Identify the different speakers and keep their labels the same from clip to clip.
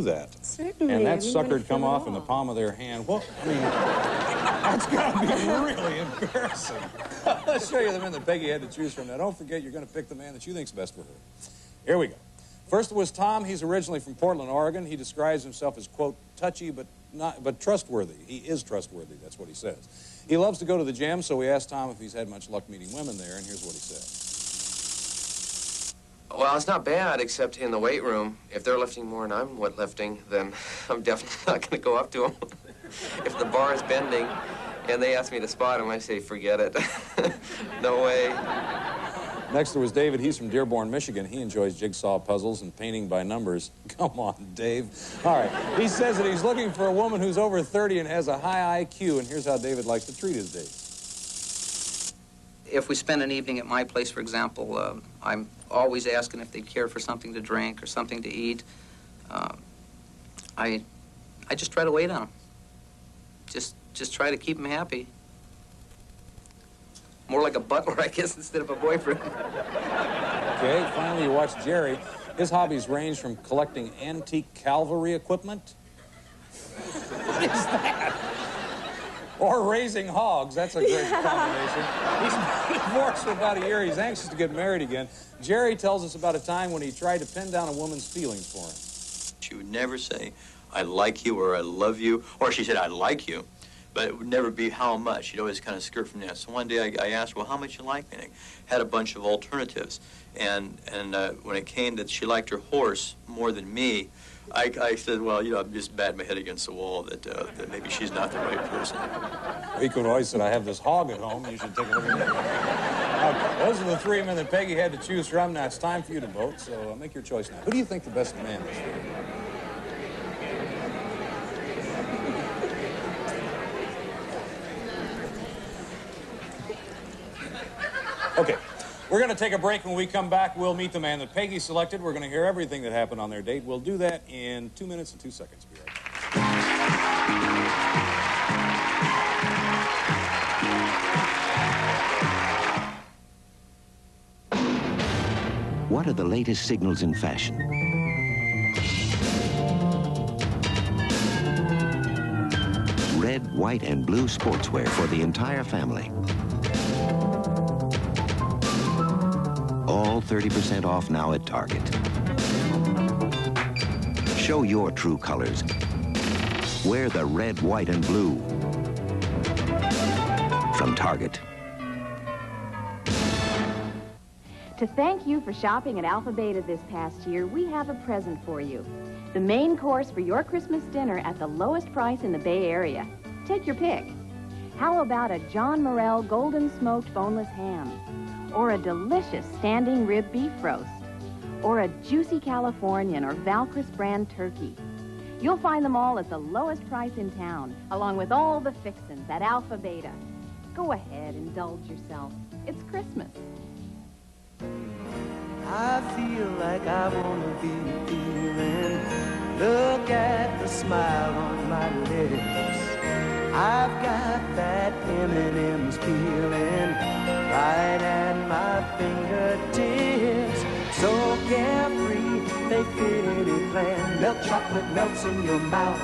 Speaker 1: that.
Speaker 2: Certainly.
Speaker 1: And that sucker'd come off in the palm of their hand. Well, I mean, that's got to be really embarrassing. I'll show you the men that Peggy had to choose from. Now, don't forget, you're going to pick the man that you think's best for her. Here we go. First was Tom. He's originally from Portland, Oregon. He describes himself as, quote, touchy but trustworthy. He is trustworthy. That's what he says. He loves to go to the gym, so we asked Tom if he's had much luck meeting women there, and here's what he said.
Speaker 3: Well, it's not bad, except in the weight room. If they're lifting more than I'm lifting, then I'm definitely not going to go up to them. If the bar is bending and they ask me to spot them, I say, forget it. No way.
Speaker 1: Next, there was David. He's from Dearborn, Michigan. He enjoys jigsaw puzzles and painting by numbers. Come on, Dave. All right. He says that he's looking for a woman who's over 30 and has a high IQ, and here's how David likes to treat his dates.
Speaker 4: If we spend an evening at my place, for example, I'm always asking if they care for something to drink or something to eat. I just try to wait on them. Just try to keep them happy. More like a butler, I guess, instead of a boyfriend.
Speaker 1: Okay, finally you watch Jerry. His hobbies range from collecting antique cavalry equipment. What is that? Or raising hogs. That's a great combination. He's been divorced for about a year. He's anxious to get married again. Jerry tells us about a time when he tried to pin down a woman's feelings for him.
Speaker 5: She would never say, I like you or I love you, or she said, I like you, but it would never be how much. She'd always kind of skirt from that. So one day I asked, well, how much you like me? And I had a bunch of alternatives. And when it came that she liked her horse more than me, I said, well, you know, I'm just batting my head against the wall that maybe she's not the right person.
Speaker 1: He could always said, I have this hog at home. You should take a look at it. Okay, those are the three men that Peggy had to choose from. Now it's time for you to vote, so make your choice now. Who do you think the best man is? Okay. We're going to take a break. When we come back, we'll meet the man that Peggy selected. We're going to hear everything that happened on their date. We'll do that in 2 minutes and 2 seconds. Be right
Speaker 6: back. What are the latest signals in fashion? Red, white, and blue sportswear for the entire family. All 30% off now at Target. Show your true colors. Wear the red, white, and blue. From Target.
Speaker 7: To thank you for shopping at Alpha Beta this past year, we have a present for you. The main course for your Christmas dinner at the lowest price in the Bay Area. Take your pick. How about a John Morrell golden smoked boneless ham? Or a delicious standing rib beef roast, or a juicy Californian or Valcris brand turkey. You'll find them all at the lowest price in town, along with all the fixins at Alpha Beta. Go ahead, indulge yourself. It's Christmas.
Speaker 8: I feel like I want to be feeling. Look at the smile on my lips. I've got that M&M's feeling right at my fingertips. So carefree, they pretty plan. Milk chocolate melts in your mouth,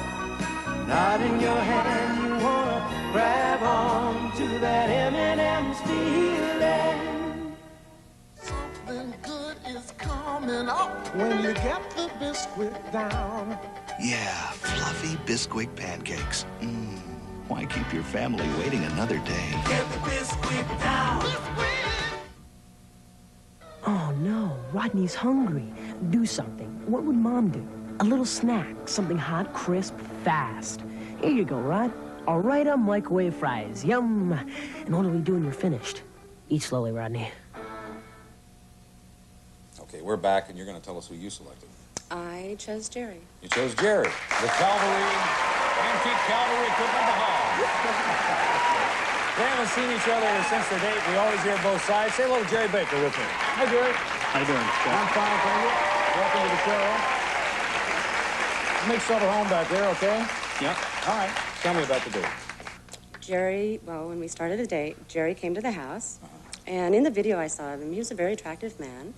Speaker 8: not in your hand. You wanna grab on to that M&M's feeling.
Speaker 9: Something good is coming up when you get the Bisquick down.
Speaker 10: Yeah, fluffy Bisquick pancakes. Why keep your family waiting another day?
Speaker 9: Get the Bisquick down. Bisquick!
Speaker 11: Oh, no. Rodney's hungry. Do something. What would Mom do? A little snack. Something hot, crisp, fast. Here you go, Rod. I'll write up microwave fries. Yum. And what do we do when you're finished? Eat slowly, Rodney.
Speaker 1: Okay, we're back, and you're going to tell us who you selected.
Speaker 2: I chose Jerry.
Speaker 1: You chose Jerry, the cavalry, antique cavalry equipment hog. They haven't seen each other since their date. We always hear both sides. Say hello to Jerry Baker with me. Hi, Jerry.
Speaker 12: How you doing?
Speaker 1: I'm fine, thank you. Welcome to the show. Make yourself at home back there, okay?
Speaker 12: Yep.
Speaker 1: All right. Tell me about the date.
Speaker 2: Jerry, well, when we started the date, Jerry came to the house. And in the video I saw of him, he was a very attractive man.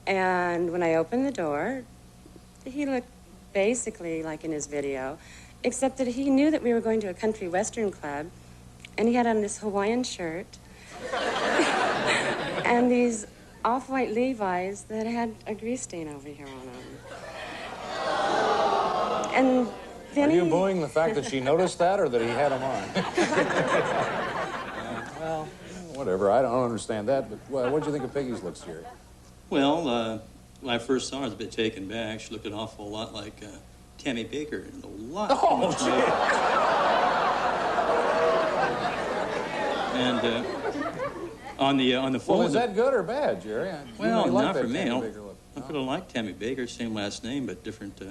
Speaker 2: And when I opened the door, he looked basically like in his video, except that he knew that we were going to a country western club, and he had on this Hawaiian shirt and these off-white Levi's that had a grease stain over here on them. And then
Speaker 1: Are you booing the fact that she noticed that or that he had them on? Well, whatever. I don't understand that, but what'd you think of Piggy's looks, Jerry?
Speaker 5: Well, when I first saw her, I was a bit taken back. She looked an awful lot like Tammy Baker. And a lot.
Speaker 1: Oh, shit.
Speaker 5: And on the phone.
Speaker 1: Well, is that good or bad, Jerry?
Speaker 5: Well, not for me. I
Speaker 1: don't
Speaker 5: could have liked Tammy Baker, same last name, but different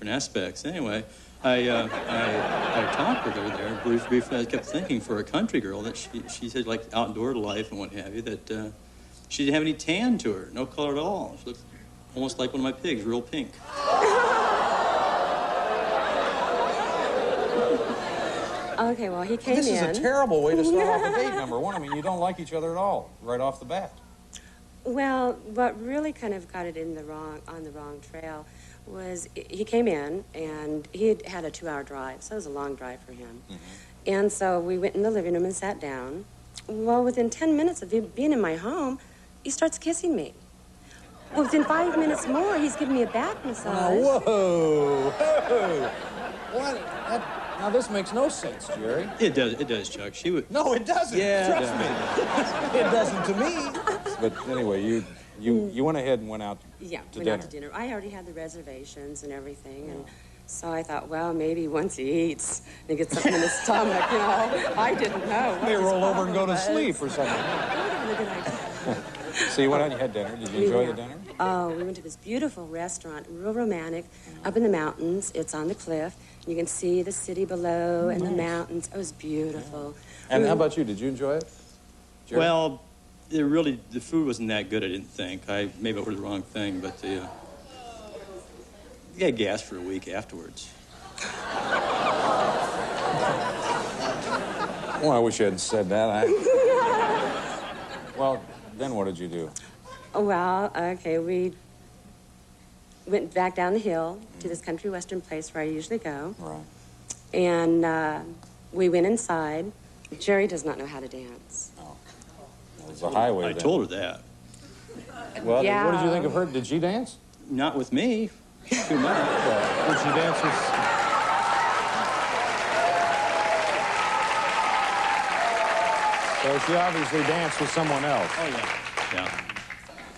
Speaker 5: aspects. Anyway, I talked with her there briefly. I kept thinking for a country girl that she said like outdoor life and what have you, that she didn't have any tan to her, no color at all. She looked almost like one of my pigs, real pink.
Speaker 2: Okay, well, he came in.
Speaker 1: This is a terrible way to start off a date, number one. I mean, you don't like each other at all, right off the bat.
Speaker 2: Well, what really kind of got it on the wrong trail was he came in, and he had a 2-hour drive, so it was a long drive for him. Mm-hmm. And so we went in the living room and sat down. Well, within 10 minutes of him being in my home, he starts kissing me. Well, within 5 minutes more, he's giving me a back massage.
Speaker 1: Whoa! What? Now, this makes no sense, Jerry.
Speaker 5: It does, Chuck. She would...
Speaker 1: No, it doesn't.
Speaker 5: Yeah,
Speaker 1: Trust me. It doesn't to me. But anyway, you went ahead and went out to dinner.
Speaker 2: Out to dinner. I already had the reservations and everything, and so I thought, well, maybe once he eats and he gets something in his stomach, I didn't know.
Speaker 1: May roll over and go to sleep or something.
Speaker 2: That would have been a good idea.
Speaker 1: So you went out and you had dinner. Did you enjoy the dinner?
Speaker 2: Oh, we went to this beautiful restaurant, real romantic, up in the mountains. It's on the cliff. You can see the city below and the mountains. It was beautiful.
Speaker 1: Yeah. And how about you? Did you enjoy it, Jerry?
Speaker 5: Well, the food wasn't that good, I didn't think. Maybe it was the wrong thing, but you got gas for a week afterwards.
Speaker 1: Well, I wish you hadn't said that. Well, then what did you do?
Speaker 2: Well, okay, we went back down the hill to this country western place where I usually go.
Speaker 1: Right.
Speaker 2: And we went inside. Jerry does not know how to dance.
Speaker 1: Oh. It was a highway.
Speaker 5: I told her that.
Speaker 1: Well, what did you think of her? Did she dance?
Speaker 5: Not with me. Too much.
Speaker 1: Did she dance with... So she obviously danced with someone else.
Speaker 5: Oh, yeah.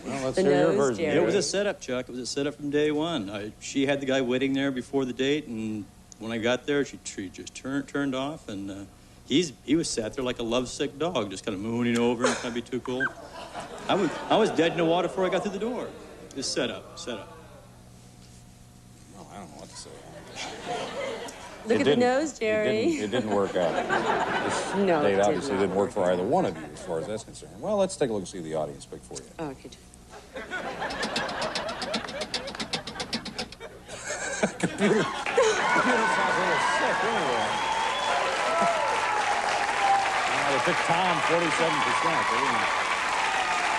Speaker 1: Well, let's hear your version.
Speaker 5: It was a setup, Chuck. It was a setup from day one. She had the guy waiting there before the date, and when I got there, she just turned off, and he was sat there like a lovesick dog, just kind of mooning over and trying to be too cool. I was dead in the water before I got through the door. Just set up.
Speaker 1: Well, I don't know what to say.
Speaker 2: Look at the nose, Jerry.
Speaker 1: It didn't work out. This date obviously didn't work for either one of you as far as that's concerned. Well, let's take a look and see the audience pick for you.
Speaker 2: Oh, okay.
Speaker 1: Computer sounds a little sick anyway. They picked Tom 47%.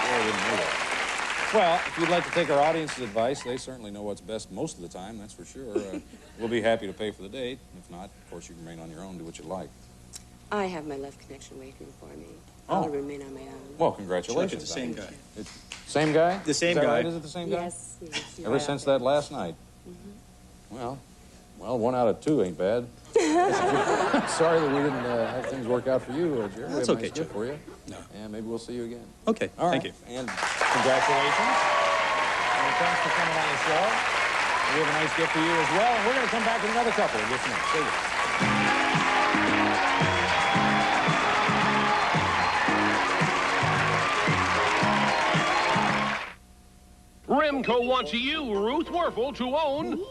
Speaker 1: They didn't know that. Well, if you'd like to take our audience's advice, they certainly know what's best most of the time, that's for sure. We'll be happy to pay for the date. If not, of course, you can remain on your own, do what you like.
Speaker 2: I have my love connection waiting for me.
Speaker 1: Oh.
Speaker 2: I'll remain on my own.
Speaker 1: Well, congratulations.
Speaker 5: It's the same guy.
Speaker 1: Same guy?
Speaker 5: The same
Speaker 1: Is that
Speaker 5: guy.
Speaker 1: Right? Is it the same guy?
Speaker 2: Yes.
Speaker 1: Ever since that last night?
Speaker 2: Mm-hmm.
Speaker 1: Well, 1 out of 2 ain't bad. Sorry that we didn't have things work out for you, Jerry.
Speaker 5: That's okay,
Speaker 1: Chuck. For you.
Speaker 5: No.
Speaker 1: And maybe we'll see you again.
Speaker 5: Okay,
Speaker 1: All right.
Speaker 5: thank you.
Speaker 1: And congratulations. And thanks for coming on the show. We have a nice gift for you as well. And we're going to come back with another couple in just a minute. Stay with us.
Speaker 12: Remco wants you, Ruth Werfel, to own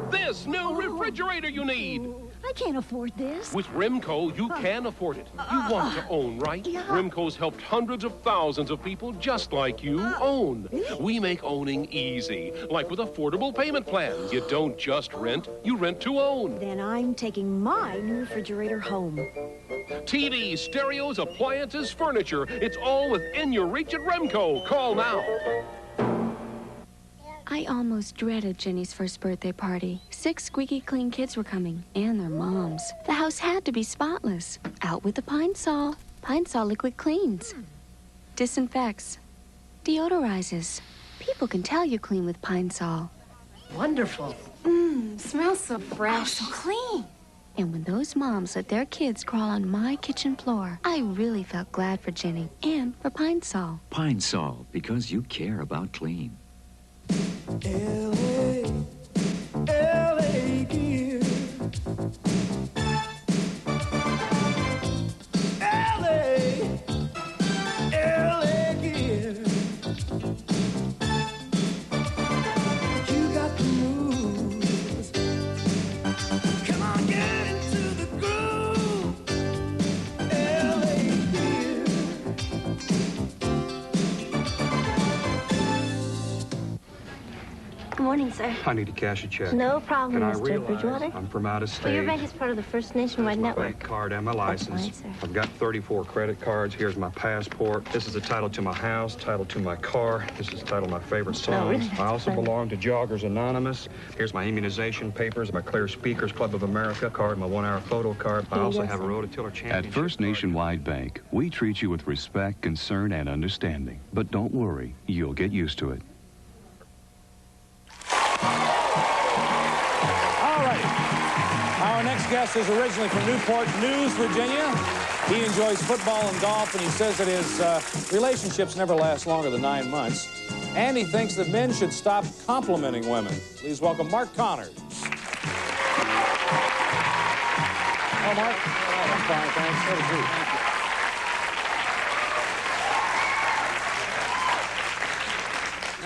Speaker 12: this new refrigerator you need.
Speaker 13: I can't afford this.
Speaker 12: With Remco, you can afford it. You want to own, right?
Speaker 13: Yeah.
Speaker 12: Remco's helped hundreds of thousands of people just like you own. We make owning easy, like with affordable payment plans. You don't just rent, you rent to own.
Speaker 13: Then I'm taking my new refrigerator home.
Speaker 12: TVs, stereos, appliances, furniture. It's all within your reach at Remco. Call now.
Speaker 14: I almost dreaded Jenny's first birthday party. 6 squeaky clean kids were coming, and their moms. The house had to be spotless. Out with the Pine Sol. Pine Sol liquid cleans. Disinfects. Deodorizes. People can tell you clean with Pine Sol.
Speaker 11: Wonderful.
Speaker 14: Smells so fresh. So clean. And when those moms let their kids crawl on my kitchen floor, I really felt glad for Jenny and for Pine Sol.
Speaker 15: Pine Sol, because you care about clean.
Speaker 8: L.A., L.A. dear. L.A., L.A. dear. You got the moves. Come on, get into the groove. L.A. dear.
Speaker 16: Good morning, sir.
Speaker 17: I need to cash a check.
Speaker 16: No problem,
Speaker 17: Can I
Speaker 16: Mr.
Speaker 17: realize
Speaker 16: Bridgewater.
Speaker 17: I'm from out of state.
Speaker 16: Well, your bank is part of the First Nationwide
Speaker 17: My
Speaker 16: Network.
Speaker 17: bank card and my license.
Speaker 16: fine, sir.
Speaker 17: I've got 34 credit cards. Here's my passport. This is the title to my house, title to my car. This is the title of my favorite songs.
Speaker 16: really, that's
Speaker 17: I also
Speaker 16: fine.
Speaker 17: belong to Joggers Anonymous. Here's my immunization papers, my Clear Speakers Club of America card, my 1-hour photo card. I also have a Rototiller Championship.
Speaker 18: At First Nationwide Bank, we treat you with respect, concern, and understanding. But don't worry, you'll get used to it.
Speaker 1: All righty. Our next guest is originally from Newport News, Virginia. He enjoys football and golf, and he says that his relationships never last longer than 9 months. And he thinks that men should stop complimenting women. Please welcome Mark Connors. Oh, Mark. I'm fine, thanks. So does he.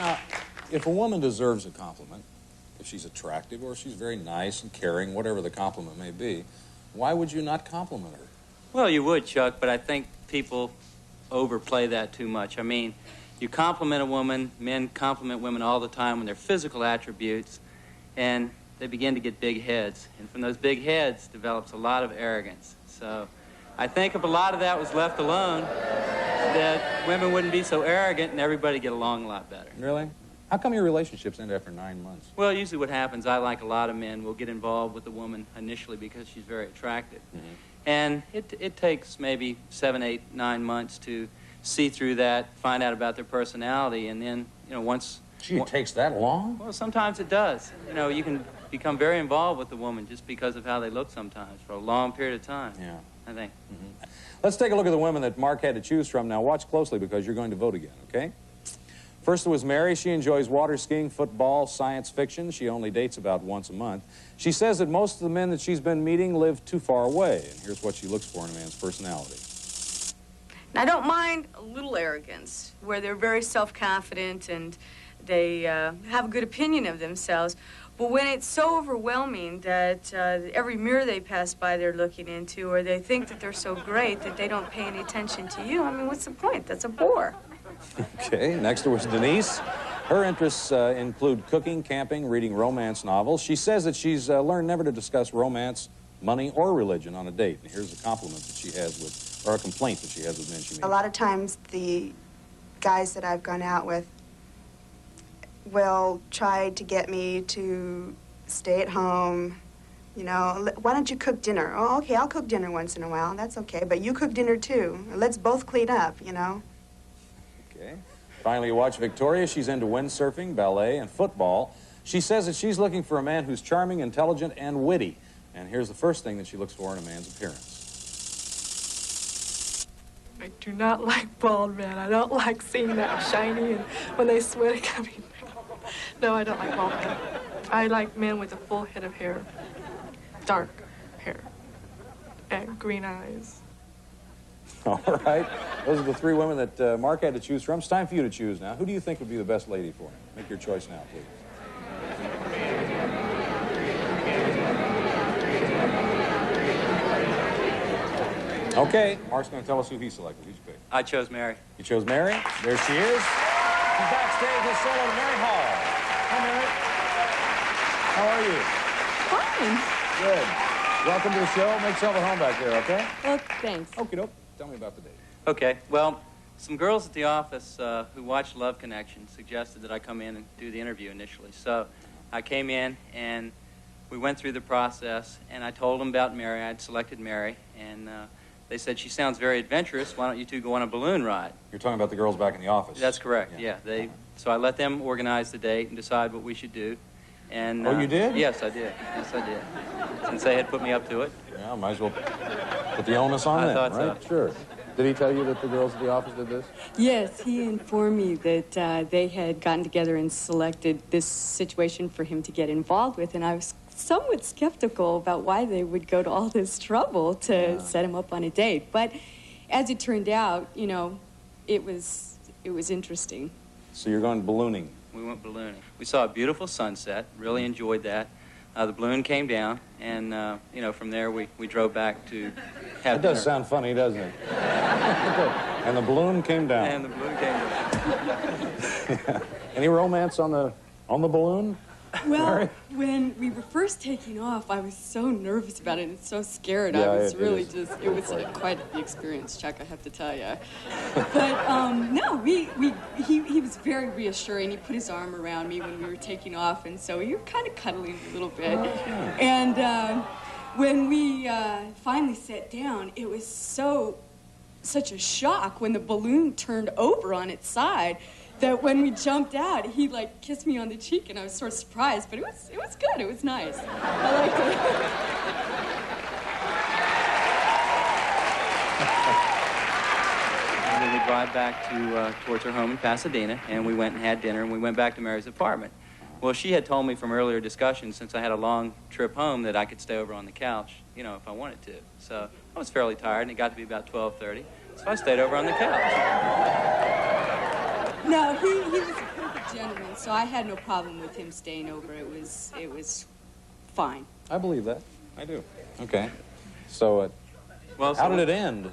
Speaker 1: Now, if a woman deserves a compliment, if she's attractive or if she's very nice and caring, whatever the compliment may be, why would you not compliment her?
Speaker 19: Well, you would, Chuck, but I think people overplay that too much. I mean, you compliment a woman, men compliment women all the time on their physical attributes, and they begin to get big heads. And from those big heads develops a lot of arrogance. So I think if a lot of that was left alone, that women wouldn't be so arrogant and everybody get along a lot better.
Speaker 1: Really? How come your relationships end after 9 months?
Speaker 19: Well, usually what happens, I, like a lot of men, will get involved with a woman initially because she's very attractive.
Speaker 1: Mm-hmm.
Speaker 19: And it takes maybe 7, 8, 9 months to see through that, find out about their personality, and then, you know, once...
Speaker 1: Gee, it takes that long?
Speaker 19: Well, sometimes it does. You know, you can become very involved with the woman just because of how they look sometimes for a long period of time.
Speaker 1: Yeah.
Speaker 19: I think.
Speaker 1: Mm-hmm. Let's take a look at the women that Mark had to choose from. Now, watch closely because you're going to vote again, okay? First was Mary. She enjoys water skiing, football, science fiction. She only dates about once a month. She says that most of the men that she's been meeting live too far away. And here's what she looks for in a man's personality.
Speaker 20: I don't mind a little arrogance, where they're very self-confident and they have a good opinion of themselves. But when it's so overwhelming that every mirror they pass by they're looking into, or they think that they're so great that they don't pay any attention to you, I mean, what's the point? That's a bore.
Speaker 1: Okay, next was Denise. Her interests include cooking, camping, reading romance novels. She says that she's learned never to discuss romance, money, or religion on a date. And here's a compliment that she has with, or a complaint that she has with men she meets.
Speaker 21: A lot of times the guys that I've gone out with will try to get me to stay at home. You know, why don't you cook dinner? Oh, okay, I'll cook dinner once in a while. That's okay. But you cook dinner, too. Let's both clean up, you know.
Speaker 1: Okay. Finally, you watch Victoria. She's into windsurfing, ballet, and football. She says that she's looking for a man who's charming, intelligent, and witty. And here's the first thing that she looks for in a man's appearance.
Speaker 22: I do not like bald men. I don't like seeing that shiny and when they sweat coming out. No, I don't like bald men. I like men with a full head of hair, dark hair, and green eyes.
Speaker 1: All right. Those are the 3 women that Mark had to choose from. It's time for you to choose now. Who do you think would be the best lady for him? Make your choice now, please. Okay, Mark's going to tell us who he selected. Who'd you pick?
Speaker 19: I chose Mary.
Speaker 1: You chose Mary? There she is. She's backstage with solo to Mary Hall. Hi, Mary. How are you?
Speaker 22: Fine.
Speaker 1: Good. Welcome to the show. Make yourself at home back there, okay?
Speaker 22: Well, thanks.
Speaker 1: Okie doke. Tell me about the date.
Speaker 19: Okay, well, some girls at the office who watched Love Connection suggested that I come in and do the interview initially. So I came in, and we went through the process, and I told them about Mary. I'd selected Mary, and they said, she sounds very adventurous. Why don't you two go on a balloon ride?
Speaker 1: You're talking about the girls back in the office.
Speaker 19: That's correct, yeah. So I let them organize the date and decide what we should do. And,
Speaker 1: oh, you did?
Speaker 19: Yes, I did. Yes, I did. Since they had put me up to it.
Speaker 1: Yeah, might as well put the onus on them, right?
Speaker 19: So.
Speaker 1: Sure. Did he tell you that the girls at the office did this?
Speaker 20: Yes, he informed me that they had gotten together and selected this situation for him to get involved with, and I was somewhat skeptical about why they would go to all this trouble to set him up on a date. But as it turned out, you know, it was interesting.
Speaker 1: So you're going ballooning?
Speaker 19: We went ballooning. We saw a beautiful sunset, really enjoyed that. The balloon came down, and, you know, from there we drove back to have
Speaker 1: That does
Speaker 19: dinner.
Speaker 1: sound funny, doesn't it? And the balloon came down.
Speaker 19: And the balloon came down.
Speaker 1: Any romance on the balloon?
Speaker 20: Well,
Speaker 1: Mary?
Speaker 20: when we were first taking off, I was so nervous about it and so scared.
Speaker 1: Yeah,
Speaker 20: I was
Speaker 1: it
Speaker 20: really
Speaker 1: is.
Speaker 20: it was quite the experience, Chuck, I have to tell you. But, no, he was very reassuring. He put his arm around me when we were taking off, and so we were kind of cuddling a little bit. And when we finally sat down, it was such a shock when the balloon turned over on its side that when we jumped out, he like kissed me on the cheek, and I was sort of surprised, but it was good. It was nice. I liked it.
Speaker 19: And then we drive back to towards her home in Pasadena, and we went and had dinner, and we went back to Mary's apartment. Well, she had told me from earlier discussions, since I had a long trip home, that I could stay over on the couch, you know, if I wanted to. So I was fairly tired, and it got to be about 12:30, so I stayed over on the couch.
Speaker 20: No, he was a perfect gentleman, so I had no problem with him staying over. It was fine.
Speaker 1: I believe that. I do. Okay. So,
Speaker 19: Well,
Speaker 1: how did it end?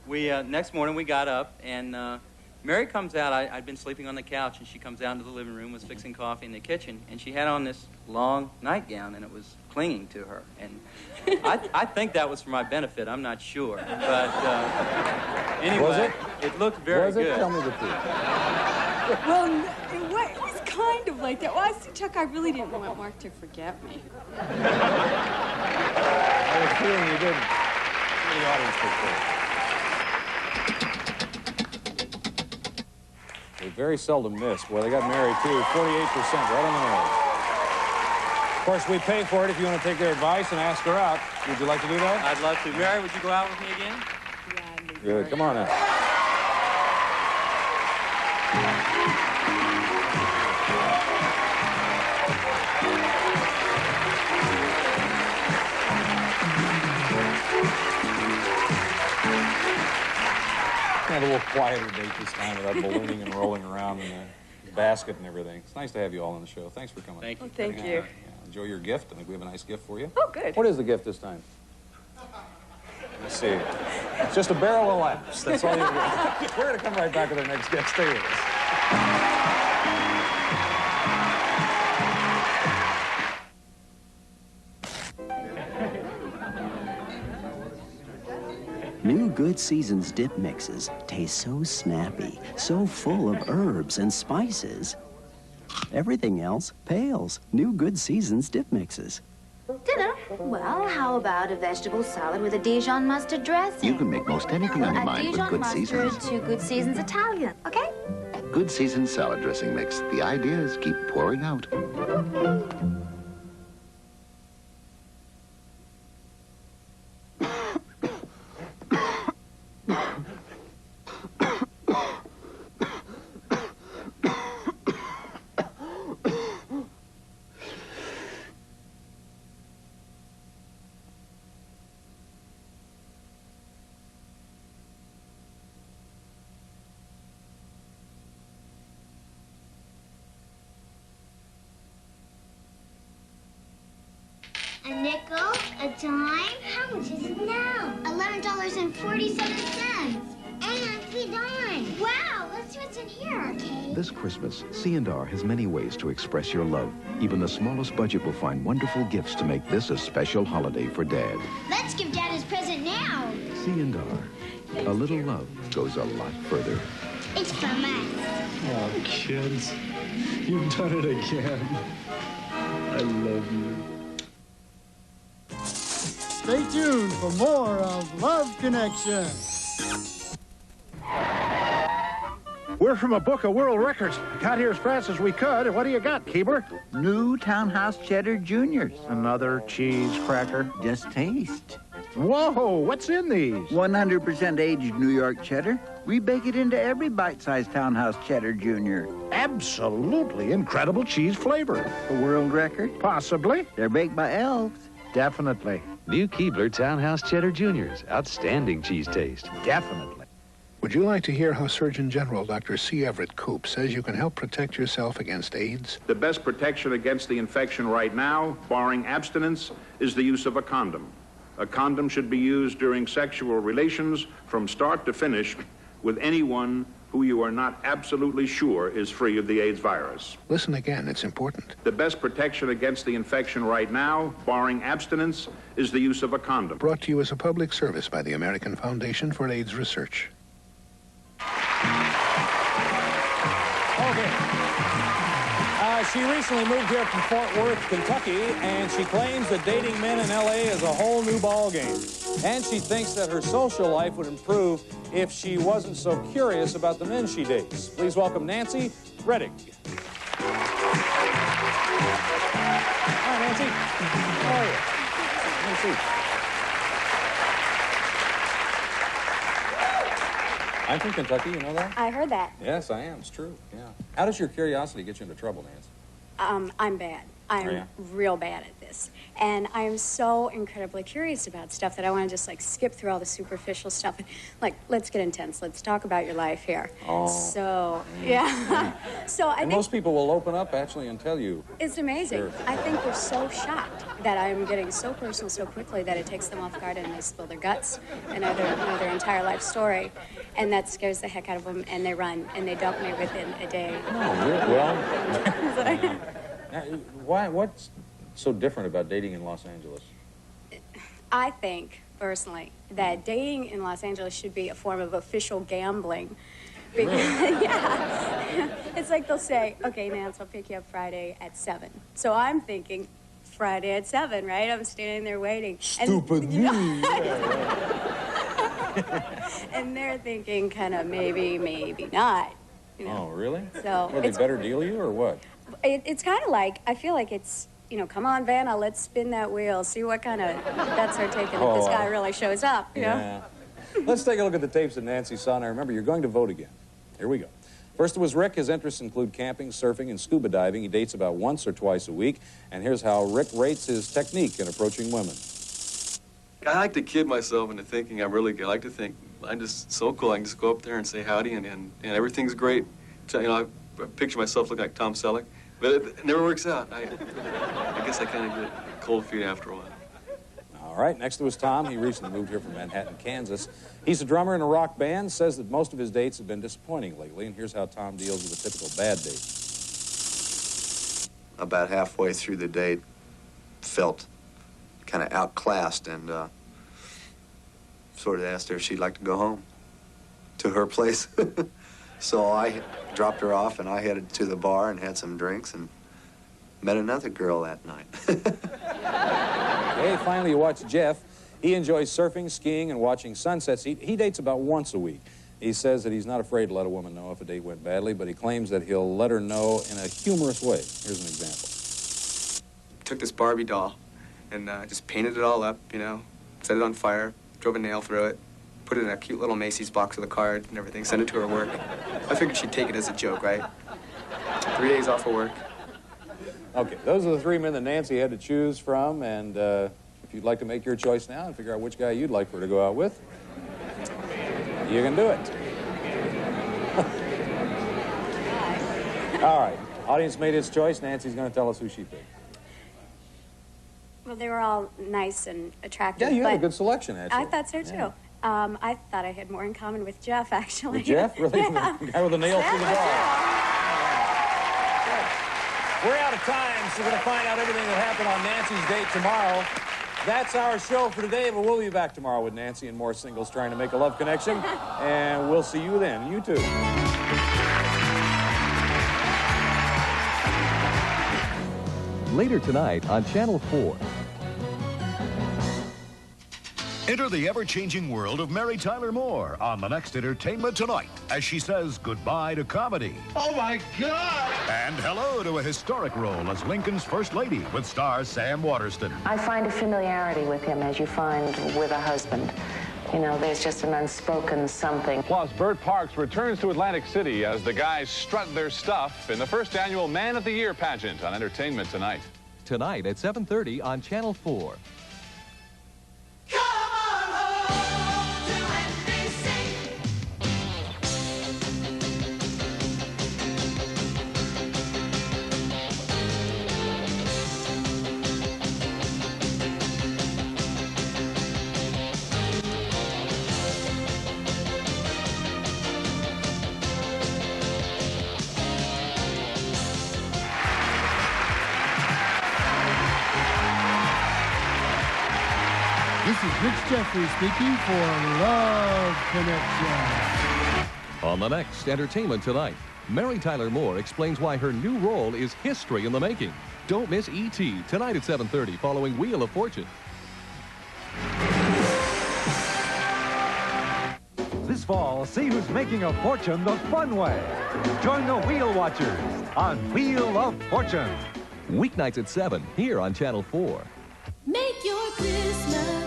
Speaker 19: We next morning we got up, and Mary comes out. I'd been sleeping on the couch, and she comes out into the living room, was fixing coffee in the kitchen, and she had on this long nightgown, and it was clinging to her. And I think that was for my benefit. I'm not sure, but anyway,
Speaker 1: Was it?
Speaker 19: It looked very
Speaker 1: Was it?
Speaker 19: good.
Speaker 1: Tell me the truth.
Speaker 20: Well, it was kind of like that. Well, I see, Chuck, I really didn't want Mark to forget me.
Speaker 1: I was feeling you didn't. The audience could They very seldom miss. Boy, they got married, too. 48%, right on the nose. Of course, we pay for it if you want to take their advice and ask her out. Would you like to do that?
Speaker 19: I'd love to. Mary, would you go out with me again?
Speaker 1: Good. Come on now. Have a little quieter date this time without ballooning and rolling around in the basket and everything. It's nice to have you all on the show. Thanks for coming.
Speaker 19: Thank you.
Speaker 20: Oh, thank you.
Speaker 1: Yeah. Enjoy your gift. I think we have a nice gift for you.
Speaker 20: Oh, good.
Speaker 1: What is the gift this time? Let's see. It's just a barrel of laughs. That's all you get. We're going to come right back with our next guest. Stay with us.
Speaker 3: New Good Seasons dip mixes taste so snappy, so full of herbs and spices. Everything else pales. New Good Seasons dip mixes.
Speaker 4: Dinner? Well, how about a vegetable salad with a Dijon mustard dressing?
Speaker 10: You can make most anything on your mind with
Speaker 4: Dijon
Speaker 10: Good
Speaker 4: mustard
Speaker 10: Seasons.
Speaker 4: to Good Seasons Italian, okay?
Speaker 10: Good Seasons salad dressing mix. The ideas keep pouring out.
Speaker 23: A nickel, a dime. How much is it now? $11.47. And 3 dimes. Wow, let's see what's in here, okay?
Speaker 6: This Christmas, C&R has many ways to express your love. Even the smallest budget will find wonderful gifts to make this a special holiday for Dad.
Speaker 23: Let's give Dad his present now.
Speaker 6: C&R. A little love goes a lot further.
Speaker 23: It's from us.
Speaker 2: Oh, kids. You've done it again. I love you.
Speaker 7: Stay tuned for more of Love Connection.
Speaker 9: We're from a book of world records. Got here as fast as we could. What do you got, Keeber?
Speaker 24: New Townhouse Cheddar Juniors.
Speaker 9: Another cheese cracker.
Speaker 24: Just taste.
Speaker 9: Whoa, what's in these?
Speaker 24: 100% aged New York cheddar. We bake it into every bite-sized Townhouse Cheddar Junior.
Speaker 9: Absolutely incredible cheese flavor.
Speaker 24: A world record?
Speaker 9: Possibly.
Speaker 24: They're baked by elves.
Speaker 9: Definitely.
Speaker 15: New Keebler Townhouse Cheddar Juniors. Outstanding cheese taste.
Speaker 9: Definitely.
Speaker 25: Would you like to hear how Surgeon General Dr. C. Everett Koop says you can help protect yourself against AIDS?
Speaker 26: The best protection against the infection right now, barring abstinence, is the use of a condom. A condom should be used during sexual relations from start to finish with anyone who you are not absolutely sure is free of the AIDS virus.
Speaker 25: Listen again, it's important.
Speaker 26: The best protection against the infection right now, barring abstinence, is the use of a condom.
Speaker 25: Brought to you as a public service by the American Foundation for AIDS Research.
Speaker 1: Okay. She recently moved here from Fort Worth, Kentucky, and she claims that dating men in L.A. is a whole new ballgame. And she thinks that her social life would improve if she wasn't so curious about the men she dates. Please welcome Nancy Reddick. Hi, Nancy. How are you? Nancy. I'm from Kentucky, you know that?
Speaker 27: I heard that.
Speaker 1: Yes, I am. It's true, yeah. How does your curiosity get you into trouble, Nancy?
Speaker 27: I'm bad. I'm
Speaker 1: Are you?
Speaker 27: real bad at this. And I am so incredibly curious about stuff that I want to just, like, skip through all the superficial stuff. Like, let's get intense. Let's talk about your life here.
Speaker 1: Oh.
Speaker 27: So, yeah. So I
Speaker 1: And
Speaker 27: think
Speaker 1: most people will open up, actually, and tell you.
Speaker 27: it's amazing.
Speaker 1: Sure.
Speaker 27: I think they're so shocked that I'm getting so personal so quickly that it takes them off guard and they spill their guts and know their entire life story. And that scares the heck out of them, and they run, and they dump me within a day.
Speaker 1: No, well, what's so different about dating in Los Angeles?
Speaker 27: I think, personally, that dating in Los Angeles should be a form of official gambling. Because, yeah. It's like they'll say, okay, Nance, I'll pick you up Friday at 7. So I'm thinking, Friday at 7, right? I'm standing there waiting.
Speaker 1: Stupid
Speaker 27: and, you know,
Speaker 1: me.
Speaker 27: and they're thinking kind of maybe not. You know?
Speaker 1: Oh, really?
Speaker 27: So
Speaker 1: Well, they
Speaker 27: it's-
Speaker 1: better deal you, or what?
Speaker 27: It's kind of like, I feel like it's, you know, come on, Vanna, let's spin that wheel, see what kind of bets are taken if this guy really shows up, you know?
Speaker 1: Yeah. Let's take a look at the tapes that Nancy saw. Now, remember, you're going to vote again. Here we go. First, it was Rick. His interests include camping, surfing, and scuba diving. He dates about once or twice a week. And here's how Rick rates his technique in approaching women.
Speaker 28: I like to kid myself into thinking I'm really good. I like to think I'm just so cool. I can just go up there and say howdy, and everything's great. So, you know, I picture myself looking like Tom Selleck, but it never works out. I guess I kind of get cold feet after a while.
Speaker 1: All right, next was Tom. He recently moved here from Manhattan, Kansas. He's a drummer in a rock band, says that most of his dates have been disappointing lately, and here's how Tom deals with a typical bad date.
Speaker 29: About halfway through the date, felt kind of outclassed and sort of asked her if she'd like to go home to her place. So I dropped her off and I headed to the bar and had some drinks and met another girl that night.
Speaker 1: Okay, finally you watch Jeff. He enjoys surfing, skiing, and watching sunsets. He dates about once a week. He says that he's not afraid to let a woman know if a date went badly, but he claims that he'll let her know in a humorous way. Here's an example.
Speaker 30: Took this Barbie doll and just painted it all up, you know, set it on fire, drove a nail through it, put it in a cute little Macy's box with a card and everything, sent it to her work. I figured she'd take it as a joke, right? 3 days off of work.
Speaker 1: Okay, those are the three men that Nancy had to choose from, and if you'd like to make your choice now and figure out which guy you'd like for her to go out with, you can do it. All right, audience made its choice. Nancy's going to tell us who she picked.
Speaker 27: Well, they were all nice and attractive.
Speaker 1: Yeah, you had a
Speaker 27: but
Speaker 1: good selection, actually.
Speaker 27: I thought so, too.
Speaker 1: Yeah.
Speaker 27: I thought I had more in common with Jeff, actually.
Speaker 1: With Jeff? Really?
Speaker 27: Yeah.
Speaker 1: The guy with the nail through the ball. We're out of time, so we're going to find out everything that happened on Nancy's date tomorrow. That's our show for today, but we'll be back tomorrow with Nancy and more singles trying to make a love connection. And we'll see you then. You too.
Speaker 5: later tonight on Channel 4.
Speaker 8: Enter the ever-changing world of Mary Tyler Moore on the next Entertainment Tonight as she says goodbye to comedy.
Speaker 11: Oh, my God!
Speaker 8: And hello to a historic role as Lincoln's First Lady with star Sam Waterston.
Speaker 12: I find a familiarity with him as you find with a husband. You know, there's just an unspoken something.
Speaker 13: Plus, Bert Parks returns to Atlantic City as the guys strut their stuff in the first annual Man of the Year pageant on Entertainment Tonight.
Speaker 5: Tonight at 7:30 on Channel 4.
Speaker 7: This is Rich Jeffrey speaking for Love Connection.
Speaker 5: On the next Entertainment Tonight, Mary Tyler Moore explains why her new role is history in the making. Don't miss E.T. tonight at 7:30 following Wheel of Fortune.
Speaker 14: This fall, see who's making a fortune the fun way. Join the Wheel Watchers on Wheel of Fortune.
Speaker 5: Weeknights at 7 here on Channel 4.
Speaker 16: Make your Christmas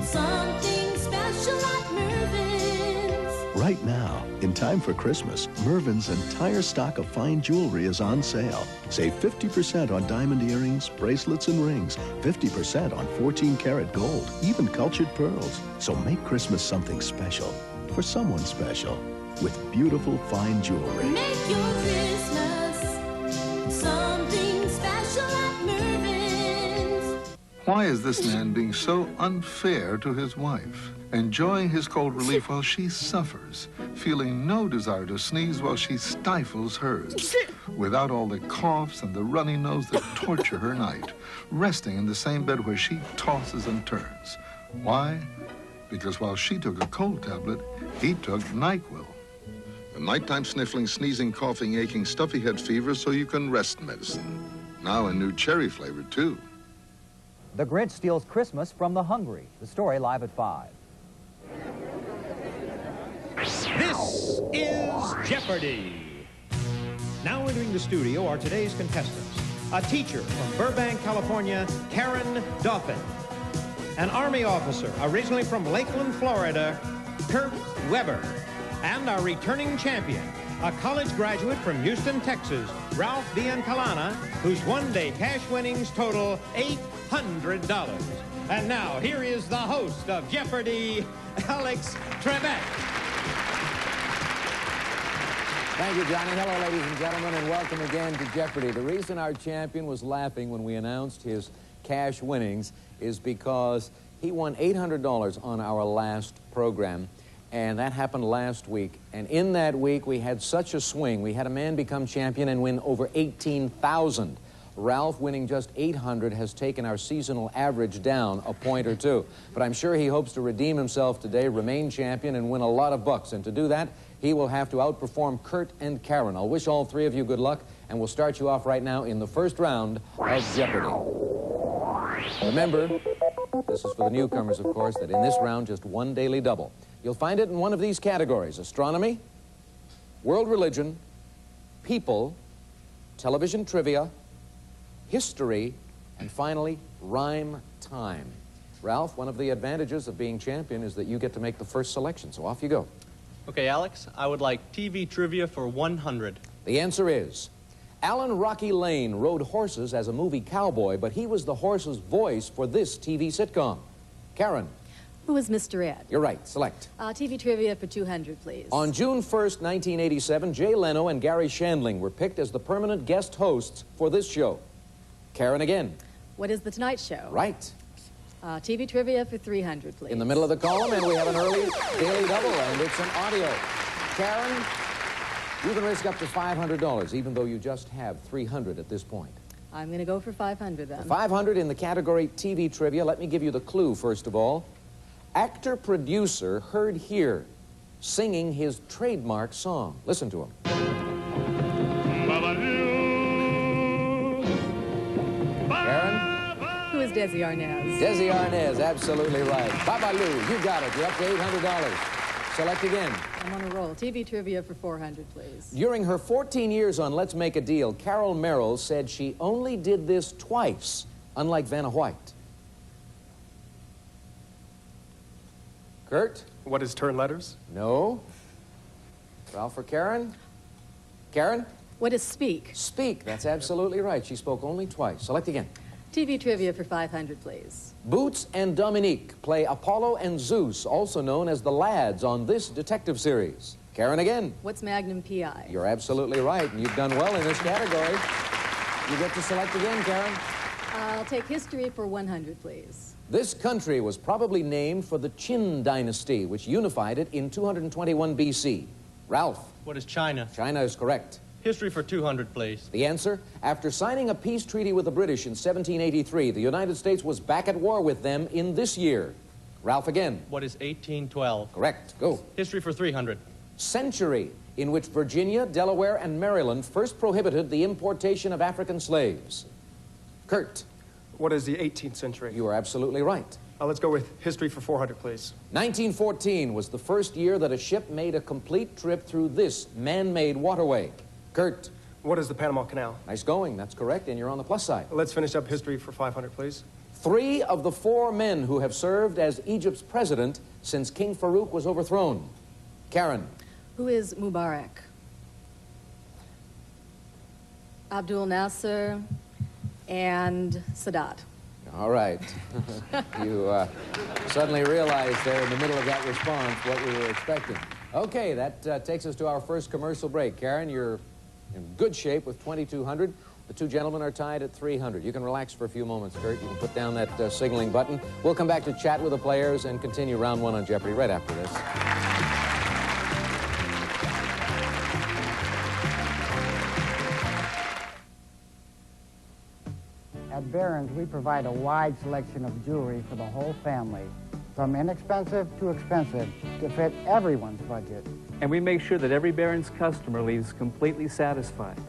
Speaker 16: something special at Mervyn's.
Speaker 17: Right now, in time for Christmas, Mervyn's entire stock of fine jewelry is on sale. Save 50% on diamond earrings, bracelets, and rings. 50% on 14-karat gold, even cultured pearls. So make Christmas something special for someone special with beautiful fine jewelry.
Speaker 16: Make your Christmas something special at Mervyn's.
Speaker 18: Why is this man being so unfair to his wife? Enjoying his cold relief while she suffers, feeling no desire to sneeze while she stifles hers, without all the coughs and the runny nose that torture her night, resting in the same bed where she tosses and turns. Why? Because while she took a cold tablet, he took NyQuil.
Speaker 21: A nighttime sniffling, sneezing, coughing, aching, stuffy head fever so you can rest medicine. Now a new cherry flavor, too.
Speaker 31: The Grinch steals Christmas from the hungry. The story live at 5.
Speaker 32: This is Jeopardy! Now entering the studio are today's contestants. A teacher from Burbank, California, Karen Dauphin. An Army officer originally from Lakeland, Florida, Kurt Weber. And our returning champion, a college graduate from Houston, Texas, Ralph Biancalana, whose one-day cash winnings total $800. And now, here is the host of Jeopardy, Alex Trebek.
Speaker 33: Thank you, Johnny. Hello, ladies and gentlemen, and welcome again to Jeopardy. The reason our champion was laughing when we announced his cash winnings is because he won $800 on our last program, and that happened last week. And in that week, we had such a swing. We had a man become champion and win over $18,000. Ralph, winning just $800, has taken our seasonal average down a point or two. But I'm sure he hopes to redeem himself today, remain champion, and win a lot of bucks. And to do that, he will have to outperform Kurt and Karen. I'll wish all three of you good luck, and we'll start you off right now in the first round of Jeopardy. Remember, this is for the newcomers, of course, that in this round, just one daily double. You'll find it in one of these categories: astronomy, world religion, people, television trivia, history, and finally, rhyme time. Ralph, one of the advantages of being champion is that you get to make the first selection, so off you go.
Speaker 34: Okay, Alex, I would like TV trivia for 100.
Speaker 33: The answer is, Alan Rocky Lane rode horses as a movie cowboy, but he was the horse's voice for this TV sitcom. Karen.
Speaker 35: Who was Mr. Ed?
Speaker 33: You're right. Select.
Speaker 35: TV trivia for 200, please.
Speaker 33: On June 1st, 1987, Jay Leno and Gary Shandling were picked as the permanent guest hosts for this show. Karen again.
Speaker 35: What is The Tonight Show?
Speaker 33: Right.
Speaker 35: TV trivia for 300, please.
Speaker 33: In the middle of the column, and we have an early daily double, and it's an audio. Karen, you can risk up to $500, even though you just have 300 at this point.
Speaker 35: I'm going to go for 500, then.
Speaker 33: 500 in the category TV trivia. Let me give you the clue, first of all. Actor-producer heard here singing his trademark song. Listen to him.
Speaker 35: Desi Arnaz.
Speaker 33: Desi Arnaz, absolutely right. Babalu, you got it. You're up to $800. Select again.
Speaker 35: I'm on a roll. TV trivia for 400, please.
Speaker 33: During her 14 years on Let's Make a Deal, Carol Merrill said she only did this twice, unlike Vanna White. Kurt?
Speaker 2: What is turn letters?
Speaker 33: No. Ralph or Karen? Karen?
Speaker 35: What is speak?
Speaker 33: Speak, that's absolutely right. She spoke only twice. Select again.
Speaker 35: TV trivia for 500, please.
Speaker 33: Boots and Dominique play Apollo and Zeus, also known as the lads, on this detective series. Karen again.
Speaker 35: What's Magnum PI?
Speaker 33: You're absolutely right, and you've done well in this category. You get to select again, Karen.
Speaker 35: I'll take history for 100, please.
Speaker 33: This country was probably named for the Qin dynasty, which unified it in 221 BC. Ralph.
Speaker 34: What is China?
Speaker 33: China is correct.
Speaker 34: History for 200, please.
Speaker 33: The answer? After signing a peace treaty with the British in 1783, the United States was back at war with them in this year. Ralph again.
Speaker 34: What is 1812?
Speaker 33: Correct. Go.
Speaker 34: History for 300.
Speaker 33: Century in which Virginia, Delaware, and Maryland first prohibited the importation of African slaves. Kurt.
Speaker 2: What is the 18th century?
Speaker 33: You are absolutely right.
Speaker 2: Let's go with history for 400, please.
Speaker 33: 1914 was the first year that a ship made a complete trip through this man-made waterway. Kurt.
Speaker 2: What is the Panama Canal?
Speaker 33: Nice going. That's correct, and you're on the plus side.
Speaker 2: Let's finish up history for 500, please.
Speaker 33: 3 of the 4 men who have served as Egypt's president since King Farouk was overthrown. Karen.
Speaker 35: Who is Mubarak? Abdul Nasser and Sadat.
Speaker 33: All right. You suddenly realized there in the middle of that response what we were expecting. Okay, that takes us to our first commercial break. Karen, you're in good shape with 2,200. The 2 gentlemen are tied at 300. You can relax for a few moments, Kurt. You can put down that signaling button. We'll come back to chat with the players and continue round 1 on Jeopardy right after this.
Speaker 7: At Barron's, we provide a wide selection of jewelry for the whole family, from inexpensive to expensive, to fit everyone's budget.
Speaker 3: And we make sure that every Barron's customer leaves completely satisfied.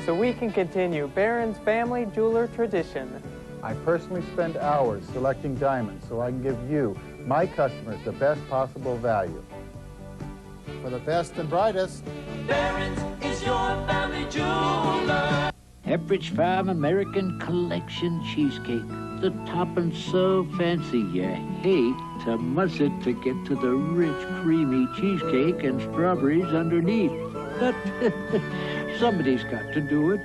Speaker 4: So we can continue Barron's family jeweler tradition.
Speaker 6: I personally spend hours selecting diamonds so I can give you, my customers, the best possible value. For the best and brightest,
Speaker 16: Barron's is your family jeweler.
Speaker 9: Pepperidge Farm American Collection Cheesecake. The topping's so fancy you hate to muss it to get to the rich, creamy cheesecake and strawberries underneath. But somebody's got to do it.